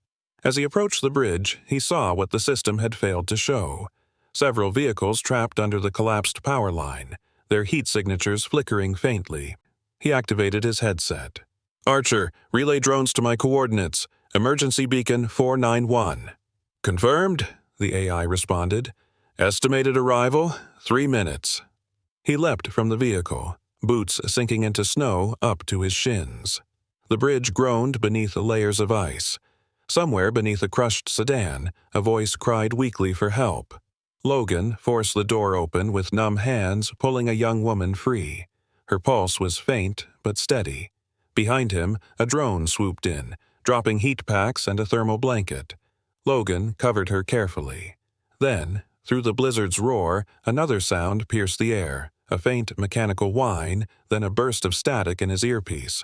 As he approached the bridge, he saw what the system had failed to show. Several vehicles trapped under the collapsed power line, their heat signatures flickering faintly. He activated his headset. "Archer, relay drones to my coordinates. Emergency beacon 491. "Confirmed," the AI responded. "Estimated arrival, 3 minutes." He leapt from the vehicle, boots sinking into snow up to his shins. The bridge groaned beneath layers of ice. Somewhere beneath a crushed sedan, a voice cried weakly for help. Logan forced the door open with numb hands, pulling a young woman free. Her pulse was faint but steady. Behind him, a drone swooped in, dropping heat packs and a thermal blanket. Logan covered her carefully. Then, through the blizzard's roar, another sound pierced the air, a faint mechanical whine, then a burst of static in his earpiece.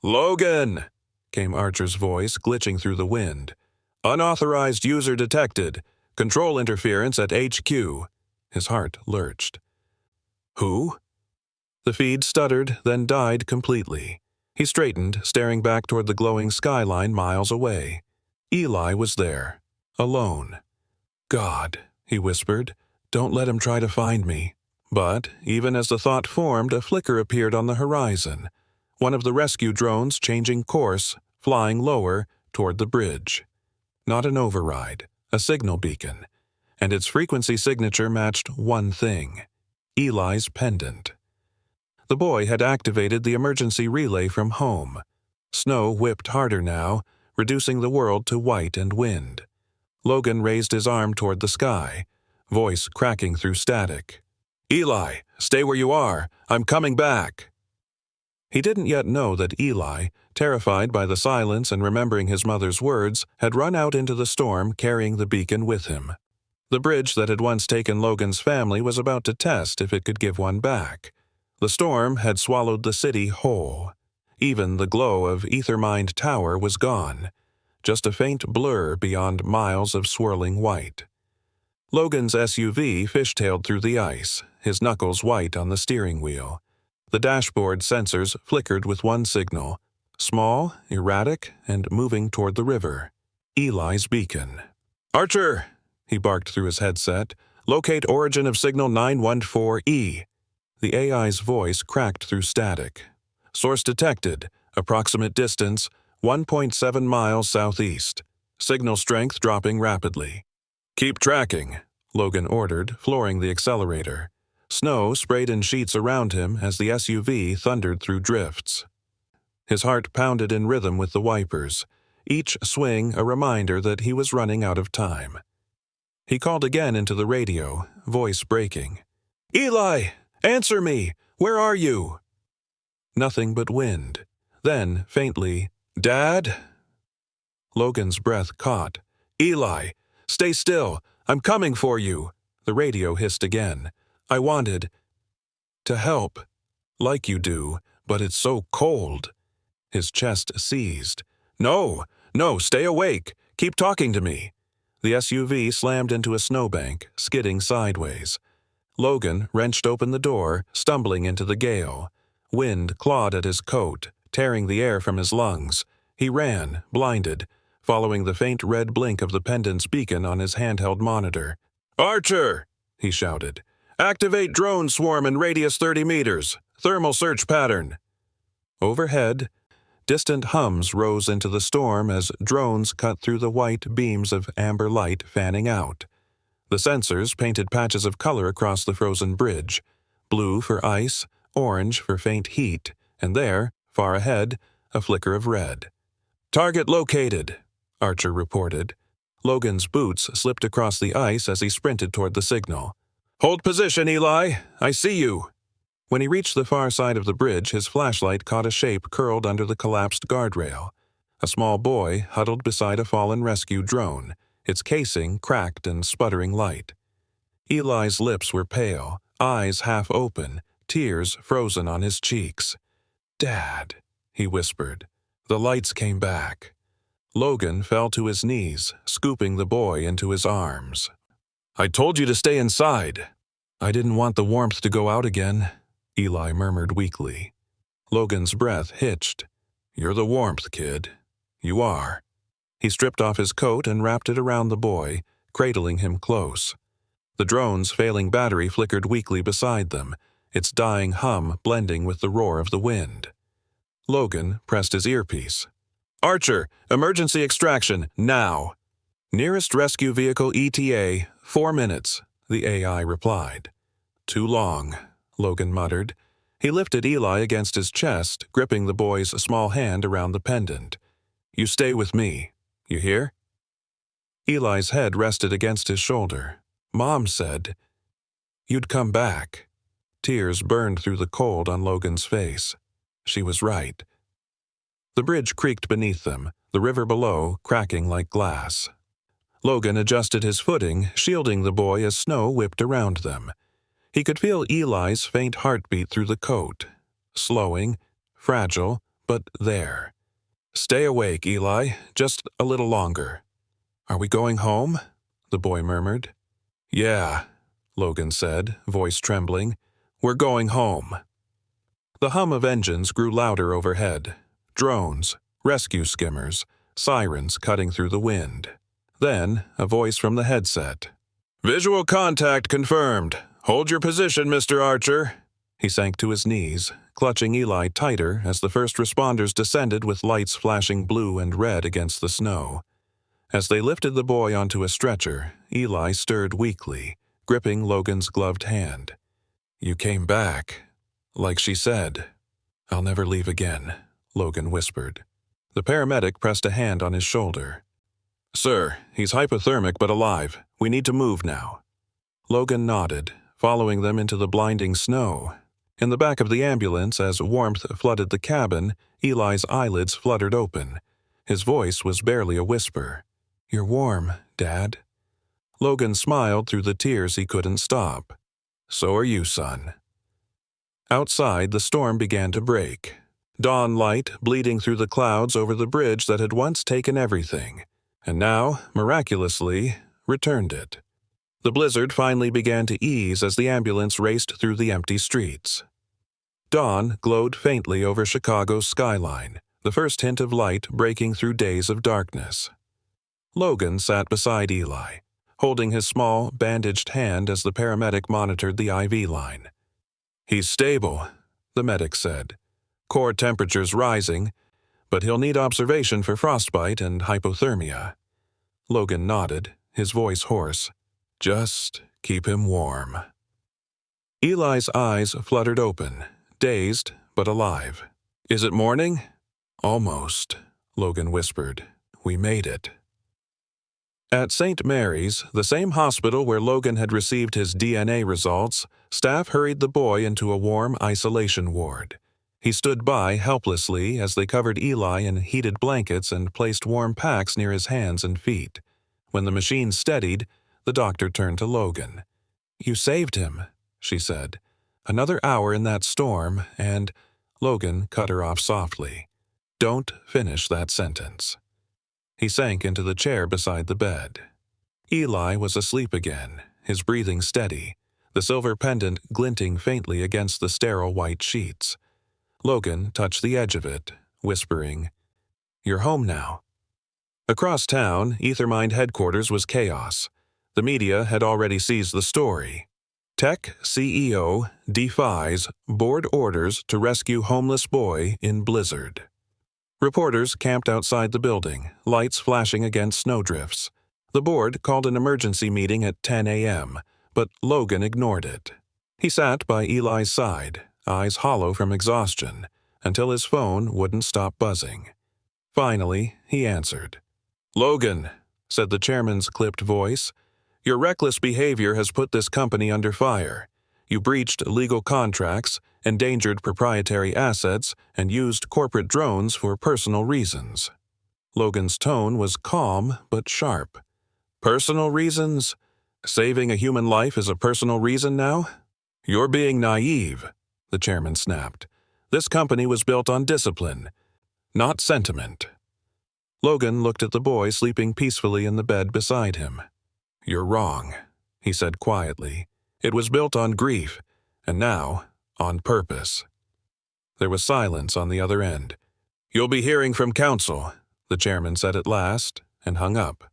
"Logan!" came Archer's voice, glitching through the wind. "Unauthorized user detected. Control interference at HQ." His heart lurched. "Who?" The feed stuttered, then died completely. He straightened, staring back toward the glowing skyline miles away. Eli was there, alone. "God," he whispered, "don't let him try to find me." But, even as the thought formed, a flicker appeared on the horizon. One of the rescue drones changing course, flying lower toward the bridge. Not an override, a signal beacon. And its frequency signature matched one thing: Eli's pendant. The boy had activated the emergency relay from home. Snow whipped harder now, reducing the world to white and wind. Logan raised his arm toward the sky, voice cracking through static. "Eli, stay where you are. I'm coming back." He didn't yet know that Eli, terrified by the silence and remembering his mother's words, had run out into the storm carrying the beacon with him. The bridge that had once taken Logan's family was about to test if it could give one back. The storm had swallowed the city whole. Even the glow of Ethermind Tower was gone, just a faint blur beyond miles of swirling white. Logan's SUV fishtailed through the ice, his knuckles white on the steering wheel. The dashboard sensors flickered with one signal, small, erratic, and moving toward the river. Eli's beacon. "Archer!" he barked through his headset. "Locate origin of signal 914E." The AI's voice cracked through static. "Source detected. Approximate distance, 1.7 miles southeast. Signal strength dropping rapidly." "Keep tracking," Logan ordered, flooring the accelerator. Snow sprayed in sheets around him as the SUV thundered through drifts. His heart pounded in rhythm with the wipers, each swing a reminder that he was running out of time. He called again into the radio, voice breaking. "Eli! Answer me! Where are you?" Nothing but wind. Then, faintly, "Dad?" Logan's breath caught. "Eli! Stay still! I'm coming for you!" The radio hissed again. "I wanted to help, like you do, but it's so cold." His chest seized. "No, no, stay awake. Keep talking to me." The SUV slammed into a snowbank, skidding sideways. Logan wrenched open the door, stumbling into the gale. Wind clawed at his coat, tearing the air from his lungs. He ran, blinded, following the faint red blink of the pendant's beacon on his handheld monitor. "Archer!" he shouted. "Activate drone swarm in radius 30 meters. Thermal search pattern." Overhead, distant hums rose into the storm as drones cut through the white beams of amber light fanning out. The sensors painted patches of color across the frozen bridge, blue for ice, orange for faint heat, and there, far ahead, a flicker of red. "Target located," Archer reported. Logan's boots slipped across the ice as he sprinted toward the signal. "Hold position, Eli! I see you!" When he reached the far side of the bridge, his flashlight caught a shape curled under the collapsed guardrail. A small boy huddled beside a fallen rescue drone, its casing cracked and sputtering light. Eli's lips were pale, eyes half open, tears frozen on his cheeks. "Dad," he whispered. The lights came back. Logan fell to his knees, scooping the boy into his arms. "I told you to stay inside." "I didn't want the warmth to go out again," Eli murmured weakly. Logan's breath hitched. You're the warmth, kid. You are. He stripped off his coat and wrapped it around the boy, cradling him close. The drone's failing battery flickered weakly beside them, its dying hum blending with the roar of the wind. Logan pressed his earpiece. Archer, emergency extraction, now. Nearest rescue vehicle ETA, 4 minutes, the AI replied. Too long, Logan muttered. He lifted Eli against his chest, gripping the boy's small hand around the pendant. You stay with me, you hear? Eli's head rested against his shoulder. Mom said, you'd come back. Tears burned through the cold on Logan's face. She was right. The bridge creaked beneath them, the river below cracking like glass. Logan adjusted his footing, shielding the boy as snow whipped around them. He could feel Eli's faint heartbeat through the coat. Slowing, fragile, but there. Stay awake, Eli, just a little longer. Are we going home? The boy murmured. Yeah, Logan said, voice trembling. We're going home. The hum of engines grew louder overhead. Drones, rescue skimmers, sirens cutting through the wind. Then, a voice from the headset. Visual contact confirmed. Hold your position, Mr. Archer. He sank to his knees, clutching Eli tighter as the first responders descended with lights flashing blue and red against the snow. As they lifted the boy onto a stretcher, Eli stirred weakly, gripping Logan's gloved hand. You came back. Like she said. I'll never leave again, Logan whispered. The paramedic pressed a hand on his shoulder. Sir, he's hypothermic but alive. We need to move now. Logan nodded, following them into the blinding snow. In the back of the ambulance, as warmth flooded the cabin, Eli's eyelids fluttered open. His voice was barely a whisper. You're warm, Dad. Logan smiled through the tears he couldn't stop. So are you, son. Outside, the storm began to break. Dawn light bleeding through the clouds over the bridge that had once taken everything, and now, miraculously, returned it. The blizzard finally began to ease as the ambulance raced through the empty streets. Dawn glowed faintly over Chicago's skyline, the first hint of light breaking through days of darkness. Logan sat beside Eli, holding his small, bandaged hand as the paramedic monitored the IV line. He's stable, the medic said. Core temperatures rising, but he'll need observation for frostbite and hypothermia. Logan nodded, his voice hoarse. Just keep him warm. Eli's eyes fluttered open, dazed but alive. Is it morning? Almost, Logan whispered. We made it. At St. Mary's, the same hospital where Logan had received his DNA results, staff hurried the boy into a warm isolation ward. He stood by helplessly as they covered Eli in heated blankets and placed warm packs near his hands and feet. When the machine steadied, the doctor turned to Logan. You saved him, she said. Another hour in that storm, and Logan cut her off softly. Don't finish that sentence. He sank into the chair beside the bed. Eli was asleep again, his breathing steady, the silver pendant glinting faintly against the sterile white sheets. Logan touched the edge of it, whispering, You're home now. Across town, Ethermind headquarters was chaos. The media had already seized the story. Tech CEO defies board orders to rescue homeless boy in blizzard. Reporters camped outside the building, lights flashing against snowdrifts. The board called an emergency meeting at 10 a.m., but Logan ignored it. He sat by Eli's side, eyes hollow from exhaustion, until his phone wouldn't stop buzzing. Finally, he answered. Logan, said the chairman's clipped voice, your reckless behavior has put this company under fire. You breached legal contracts, endangered proprietary assets, and used corporate drones for personal reasons. Logan's tone was calm but sharp. Personal reasons? Saving a human life is a personal reason now? You're being naive, the chairman snapped. This company was built on discipline, not sentiment. Logan looked at the boy sleeping peacefully in the bed beside him. You're wrong, he said quietly. It was built on grief, and now, on purpose. There was silence on the other end. "You'll be hearing from counsel," the chairman said at last, and hung up.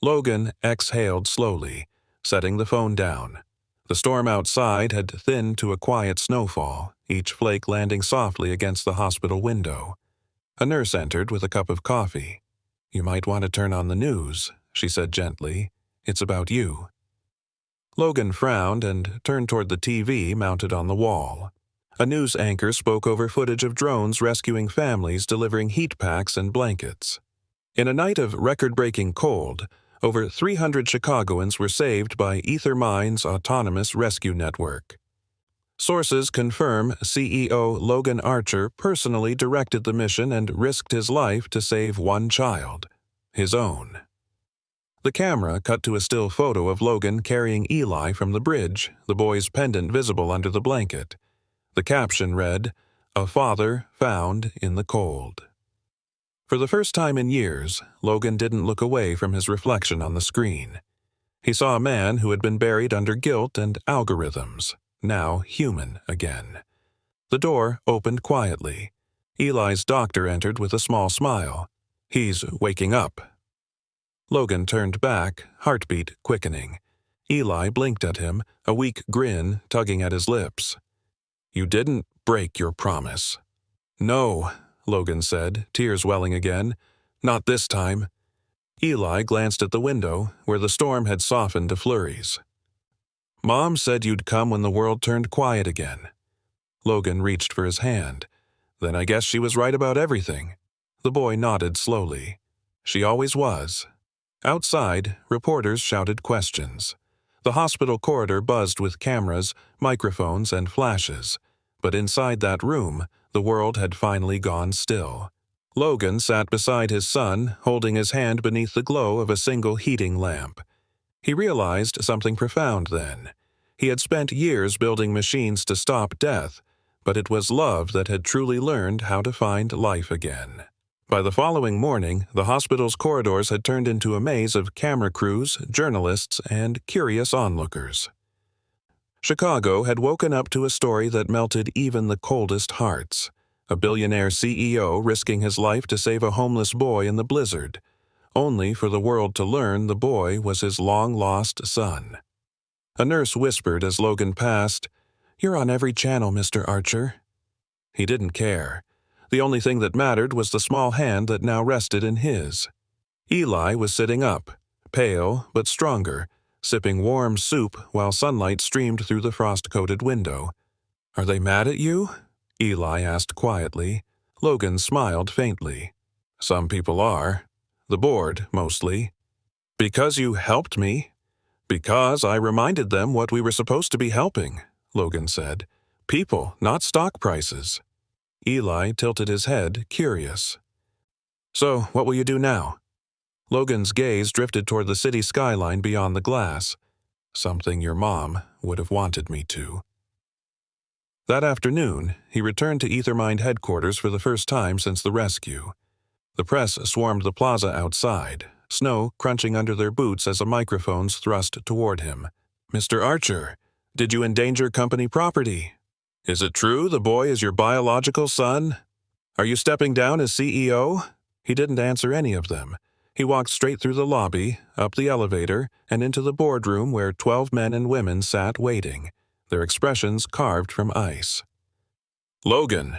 Logan exhaled slowly, setting the phone down. The storm outside had thinned to a quiet snowfall, each flake landing softly against the hospital window. A nurse entered with a cup of coffee. "You might want to turn on the news," she said gently. "It's about you." Logan frowned and turned toward the TV mounted on the wall. A news anchor spoke over footage of drones rescuing families delivering heat packs and blankets. In a night of record-breaking cold, over 300 Chicagoans were saved by Ethermind's autonomous rescue network. Sources confirm CEO Logan Archer personally directed the mission and risked his life to save one child, his own. The camera cut to a still photo of Logan carrying Eli from the bridge, the boy's pendant visible under the blanket. The caption read, "A father found in the cold." For the first time in years, Logan didn't look away from his reflection on the screen. He saw a man who had been buried under guilt and algorithms, now human again. The door opened quietly. Eli's doctor entered with a small smile. "He's waking up." Logan turned back, heartbeat quickening. Eli blinked at him, a weak grin tugging at his lips. "You didn't break your promise." "No," Logan said, tears welling again. "Not this time." Eli glanced at the window, where the storm had softened to flurries. "Mom said you'd come when the world turned quiet again." Logan reached for his hand. "Then I guess she was right about everything." The boy nodded slowly. "She always was." Outside, reporters shouted questions. The hospital corridor buzzed with cameras, microphones, and flashes. But inside that room, the world had finally gone still. Logan sat beside his son, holding his hand beneath the glow of a single heating lamp. He realized something profound then. He had spent years building machines to stop death, but it was love that had truly learned how to find life again. By the following morning, the hospital's corridors had turned into a maze of camera crews, journalists, and curious onlookers. Chicago had woken up to a story that melted even the coldest hearts. A billionaire CEO risking his life to save a homeless boy in the blizzard, only for the world to learn the boy was his long-lost son. A nurse whispered as Logan passed, "You're on every channel, Mr. Archer." He didn't care. The only thing that mattered was the small hand that now rested in his. Eli was sitting up, pale but stronger, sipping warm soup while sunlight streamed through the frost-coated window. "Are they mad at you?" Eli asked quietly. Logan smiled faintly. "Some people are. The board, mostly." "Because you helped me." "Because I reminded them what we were supposed to be helping," Logan said. "People, not stock prices." Eli tilted his head, curious. "So, what will you do now?" Logan's gaze drifted toward the city skyline beyond the glass. "Something your mom would have wanted me to." That afternoon, he returned to Ethermind headquarters for the first time since the rescue. The press swarmed the plaza outside, snow crunching under their boots as a microphone's thrust toward him. "Mr. Archer, did you endanger company property? Is it true the boy is your biological son? Are you stepping down as CEO?" He didn't answer any of them. He walked straight through the lobby, up the elevator, and into the boardroom where 12 men and women sat waiting, their expressions carved from ice. "Logan,"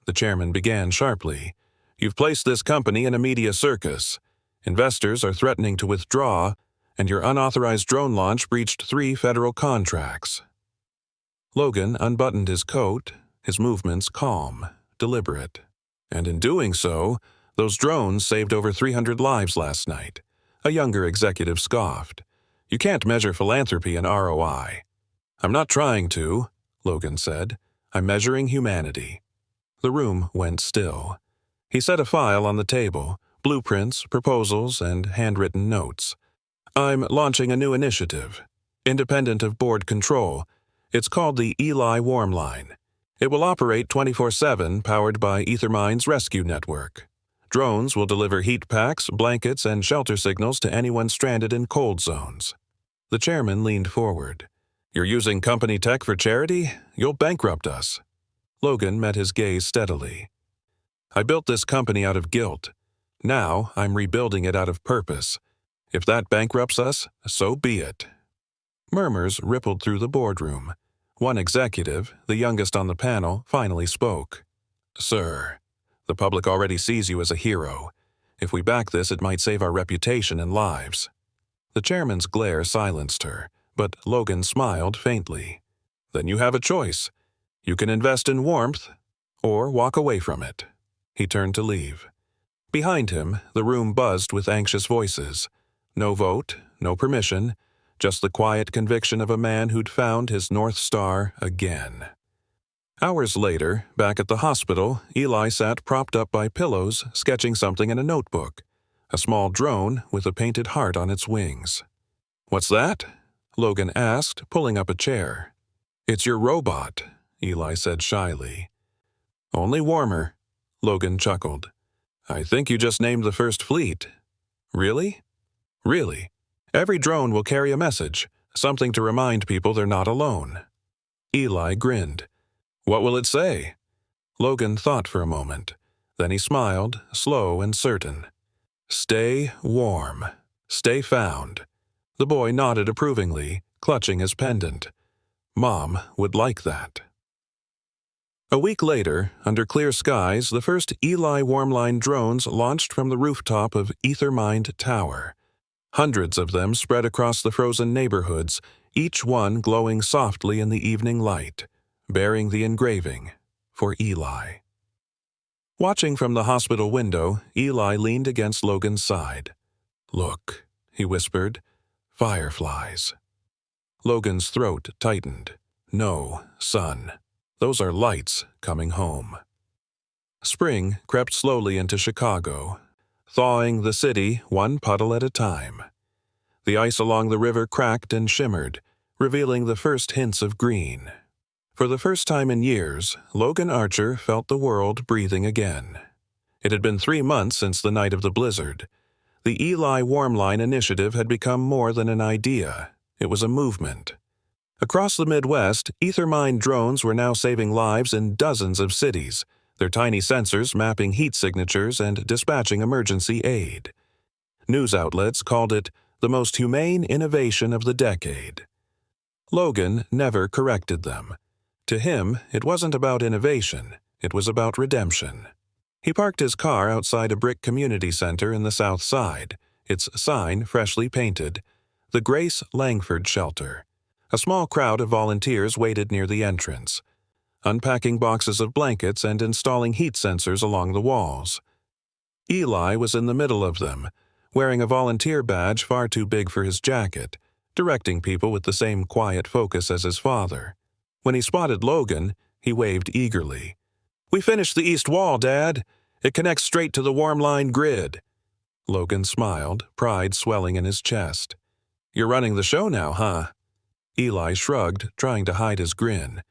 the chairman began sharply, "you've placed this company in a media circus. Investors are threatening to withdraw, and your unauthorized drone launch breached 3 federal contracts." Logan unbuttoned his coat, his movements calm, deliberate. "And in doing so, those drones saved over 300 lives last night." A younger executive scoffed. "You can't measure philanthropy in ROI." "I'm not trying to," Logan said. "I'm measuring humanity." The room went still. He set a file on the table, blueprints, proposals, and handwritten notes. "I'm launching a new initiative, independent of board control. It's called the Eli Warm Line. It will operate 24/7, powered by Ethermind's rescue network. Drones will deliver heat packs, blankets, and shelter signals to anyone stranded in cold zones." The chairman leaned forward. "You're using company tech for charity? You'll bankrupt us." Logan met his gaze steadily. I built this company out of guilt. Now I'm rebuilding it out of purpose. If that bankrupts us, so be it." Murmurs rippled through the boardroom. One executive, the youngest on the panel, finally spoke. "Sir, the public already sees you as a hero. If we back this, it might save our reputation and lives." The chairman's glare silenced her, but Logan smiled faintly. "Then you have a choice. You can invest in warmth, or walk away from it." He turned to leave. Behind him, the room buzzed with anxious voices. No vote, no permission, just the quiet conviction of a man who'd found his North Star again. Hours later, back at the hospital, Eli sat propped up by pillows, sketching something in a notebook. A small drone with a painted heart on its wings. "What's that?" Logan asked, pulling up a chair. "It's your robot," Eli said shyly. "Only warmer," Logan chuckled. "I think you just named the first fleet." "Really?" "Really. Every drone will carry a message, something to remind people they're not alone." Eli grinned. "What will it say?" Logan thought for a moment. Then he smiled, slow and certain. "Stay warm. Stay found." The boy nodded approvingly, clutching his pendant. Mom would like that. A week later, under clear skies, the first Eli Warmline drones launched from the rooftop of Ethermind Tower. Hundreds of them spread across the frozen neighborhoods, each one glowing softly in the evening light, bearing the engraving, "For Eli." Watching from the hospital window, Eli leaned against Logan's side. "Look," he whispered, "fireflies." Logan's throat tightened. "No, son. Those are lights coming home." Spring crept slowly into Chicago, thawing the city one puddle at a time. The ice along the river cracked and shimmered, revealing the first hints of green. For the first time in years, Logan Archer felt the world breathing again. It had been 3 months since the night of the blizzard. The Eli Warmline initiative had become more than an idea. It was a movement. Across the Midwest, Ethermind drones were now saving lives in dozens of cities, their tiny sensors mapping heat signatures and dispatching emergency aid. News outlets called it the most humane innovation of the decade. Logan never corrected them. To him, it wasn't about innovation, it was about redemption. He parked his car outside a brick community center in the South Side, its sign freshly painted, the Grace Langford Shelter. A small crowd of volunteers waited near the entrance, unpacking boxes of blankets and installing heat sensors along the walls. Eli was in the middle of them, wearing a volunteer badge far too big for his jacket, directing people with the same quiet focus as his father. When he spotted Logan, he waved eagerly. "We finished the east wall, Dad. It connects straight to the Warmline grid." Logan smiled, pride swelling in his chest. "You're running the show now, huh?" Eli shrugged, trying to hide his grin.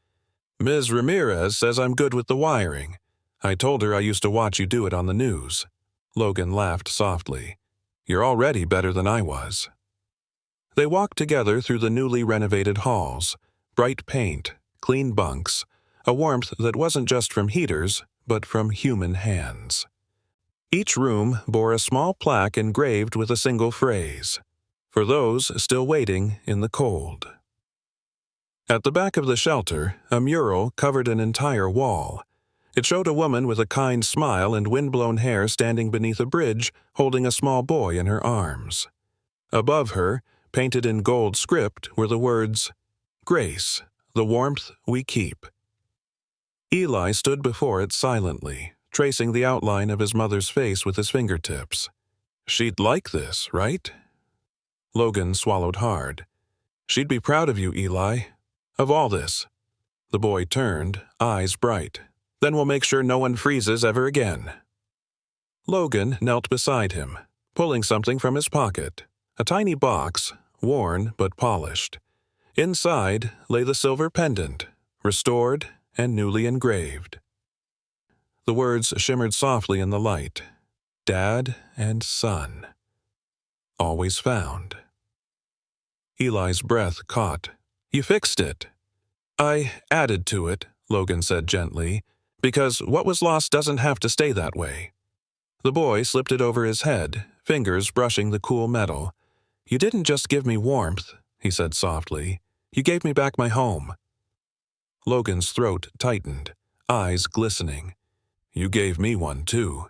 "Ms. Ramirez says I'm good with the wiring. I told her I used to watch you do it on the news." Logan laughed softly. "You're already better than I was." They walked together through the newly renovated halls. Bright paint, clean bunks, a warmth that wasn't just from heaters, but from human hands. Each room bore a small plaque engraved with a single phrase, "For those still waiting in the cold." At the back of the shelter, a mural covered an entire wall. It showed a woman with a kind smile and windblown hair standing beneath a bridge, holding a small boy in her arms. Above her, painted in gold script, were the words, "Grace, the warmth we keep." Eli stood before it silently, tracing the outline of his mother's face with his fingertips. "She'd like this, right?" Logan swallowed hard. "She'd be proud of you, Eli. Of all this." The boy turned, eyes bright. "Then we'll make sure no one freezes ever again." Logan knelt beside him, pulling something from his pocket. A tiny box, worn but polished. Inside lay the silver pendant, restored and newly engraved. The words shimmered softly in the light. Dad and son. Always found. Eli's breath caught. "You fixed it." "I added to it," Logan said gently. Because what was lost doesn't have to stay that way. The boy slipped it over his head, fingers brushing the cool metal. You didn't just give me warmth, he said softly. You gave me back my home. Logan's throat tightened, eyes glistening. You gave me one too.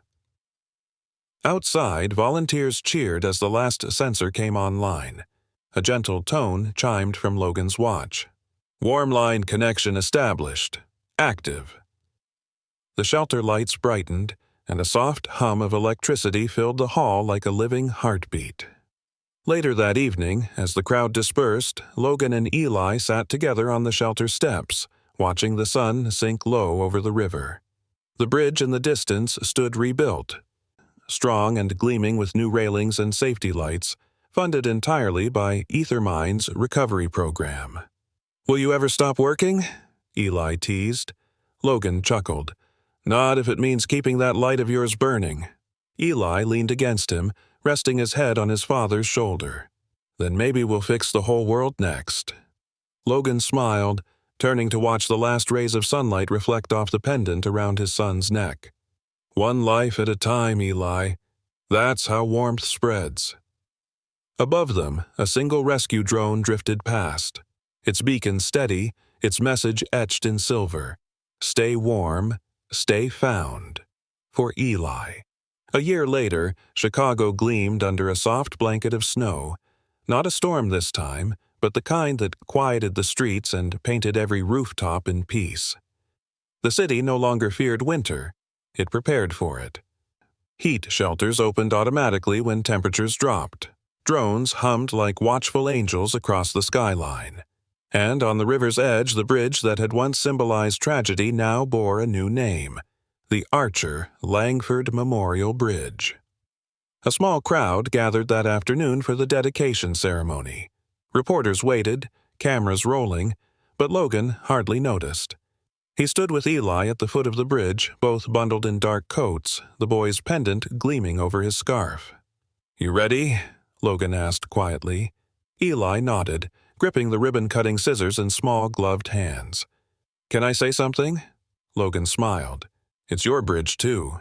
Outside, volunteers cheered as the last sensor came online. A gentle tone chimed from Logan's watch. Warm line connection established. Active. The shelter lights brightened, and a soft hum of electricity filled the hall like a living heartbeat. Later that evening, as the crowd dispersed, Logan and Eli sat together on the shelter steps, watching the sun sink low over the river. The bridge in the distance stood rebuilt, strong and gleaming with new railings and safety lights, funded entirely by Ethermine's recovery program. Will you ever stop working? Eli teased. Logan chuckled. Not if it means keeping that light of yours burning. Eli leaned against him, resting his head on his father's shoulder. Then maybe we'll fix the whole world next. Logan smiled, turning to watch the last rays of sunlight reflect off the pendant around his son's neck. One life at a time, Eli. That's how warmth spreads. Above them, a single rescue drone drifted past, its beacon steady, its message etched in silver. Stay warm, stay found. For Eli. A year later, Chicago gleamed under a soft blanket of snow. Not a storm this time, but the kind that quieted the streets and painted every rooftop in peace. The city no longer feared winter. It prepared for it. Heat shelters opened automatically when temperatures dropped. Drones hummed like watchful angels across the skyline. And on the river's edge, the bridge that had once symbolized tragedy now bore a new name. The Archer Langford Memorial Bridge. A small crowd gathered that afternoon for the dedication ceremony. Reporters waited, cameras rolling, but Logan hardly noticed. He stood with Eli at the foot of the bridge, both bundled in dark coats, the boy's pendant gleaming over his scarf. You ready? Logan asked quietly. Eli nodded, gripping the ribbon-cutting scissors in small gloved hands. Can I say something? Logan smiled. It's your bridge, too.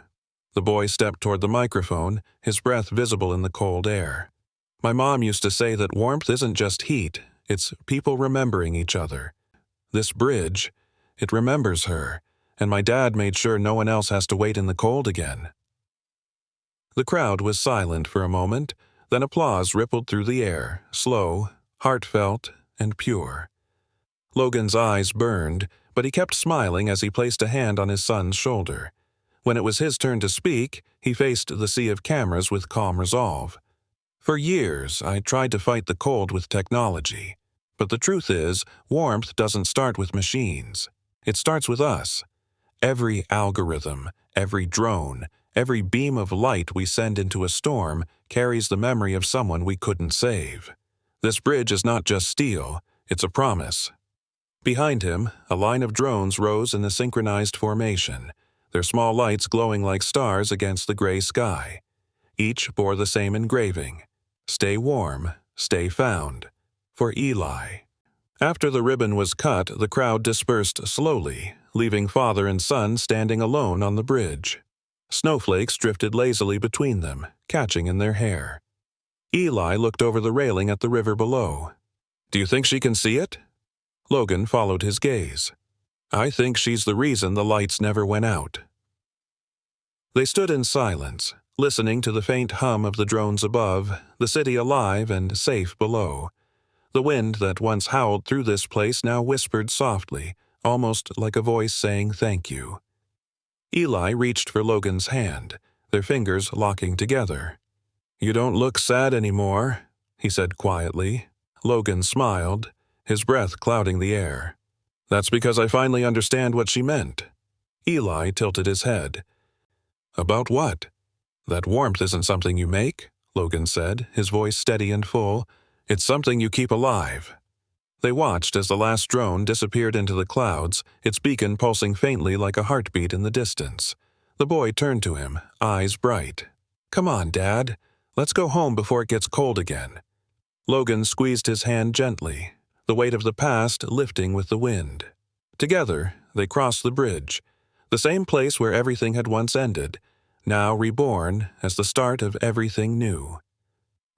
The boy stepped toward the microphone, his breath visible in the cold air. My mom used to say that warmth isn't just heat, it's people remembering each other. This bridge, it remembers her, and my dad made sure no one else has to wait in the cold again. The crowd was silent for a moment, then applause rippled through the air, slow, heartfelt, and pure. Logan's eyes burned, but he kept smiling as he placed a hand on his son's shoulder. When it was his turn to speak, he faced the sea of cameras with calm resolve. For years, I tried to fight the cold with technology. But the truth is, warmth doesn't start with machines. It starts with us. Every algorithm, every drone, every beam of light we send into a storm carries the memory of someone we couldn't save. This bridge is not just steel, it's a promise. Behind him, a line of drones rose in a synchronized formation, their small lights glowing like stars against the gray sky. Each bore the same engraving. Stay warm, stay found. For Eli. After the ribbon was cut, the crowd dispersed slowly, leaving father and son standing alone on the bridge. Snowflakes drifted lazily between them, catching in their hair. Eli looked over the railing at the river below. Do you think she can see it? Logan followed his gaze. I think she's the reason the lights never went out. They stood in silence, listening to the faint hum of the drones above, the city alive and safe below. The wind that once howled through this place now whispered softly, almost like a voice saying thank you. Eli reached for Logan's hand, their fingers locking together. You don't look sad anymore, he said quietly. Logan smiled, his breath clouding the air. That's because I finally understand what she meant. Eli tilted his head. About what? That warmth isn't something you make, Logan said, his voice steady and full. It's something you keep alive. They watched as the last drone disappeared into the clouds, its beacon pulsing faintly like a heartbeat in the distance. The boy turned to him, eyes bright. Come on, Dad. Let's go home before it gets cold again. Logan squeezed his hand gently, the weight of the past lifting with the wind. Together, they crossed the bridge. The same place where everything had once ended, now reborn as the start of everything new.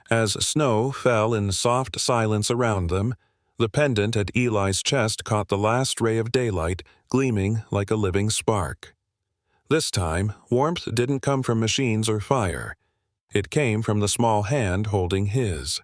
As snow fell in soft silence around them, the pendant at Eli's chest caught the last ray of daylight, gleaming like a living spark. This time, warmth didn't come from machines or fire. It came from the small hand holding his.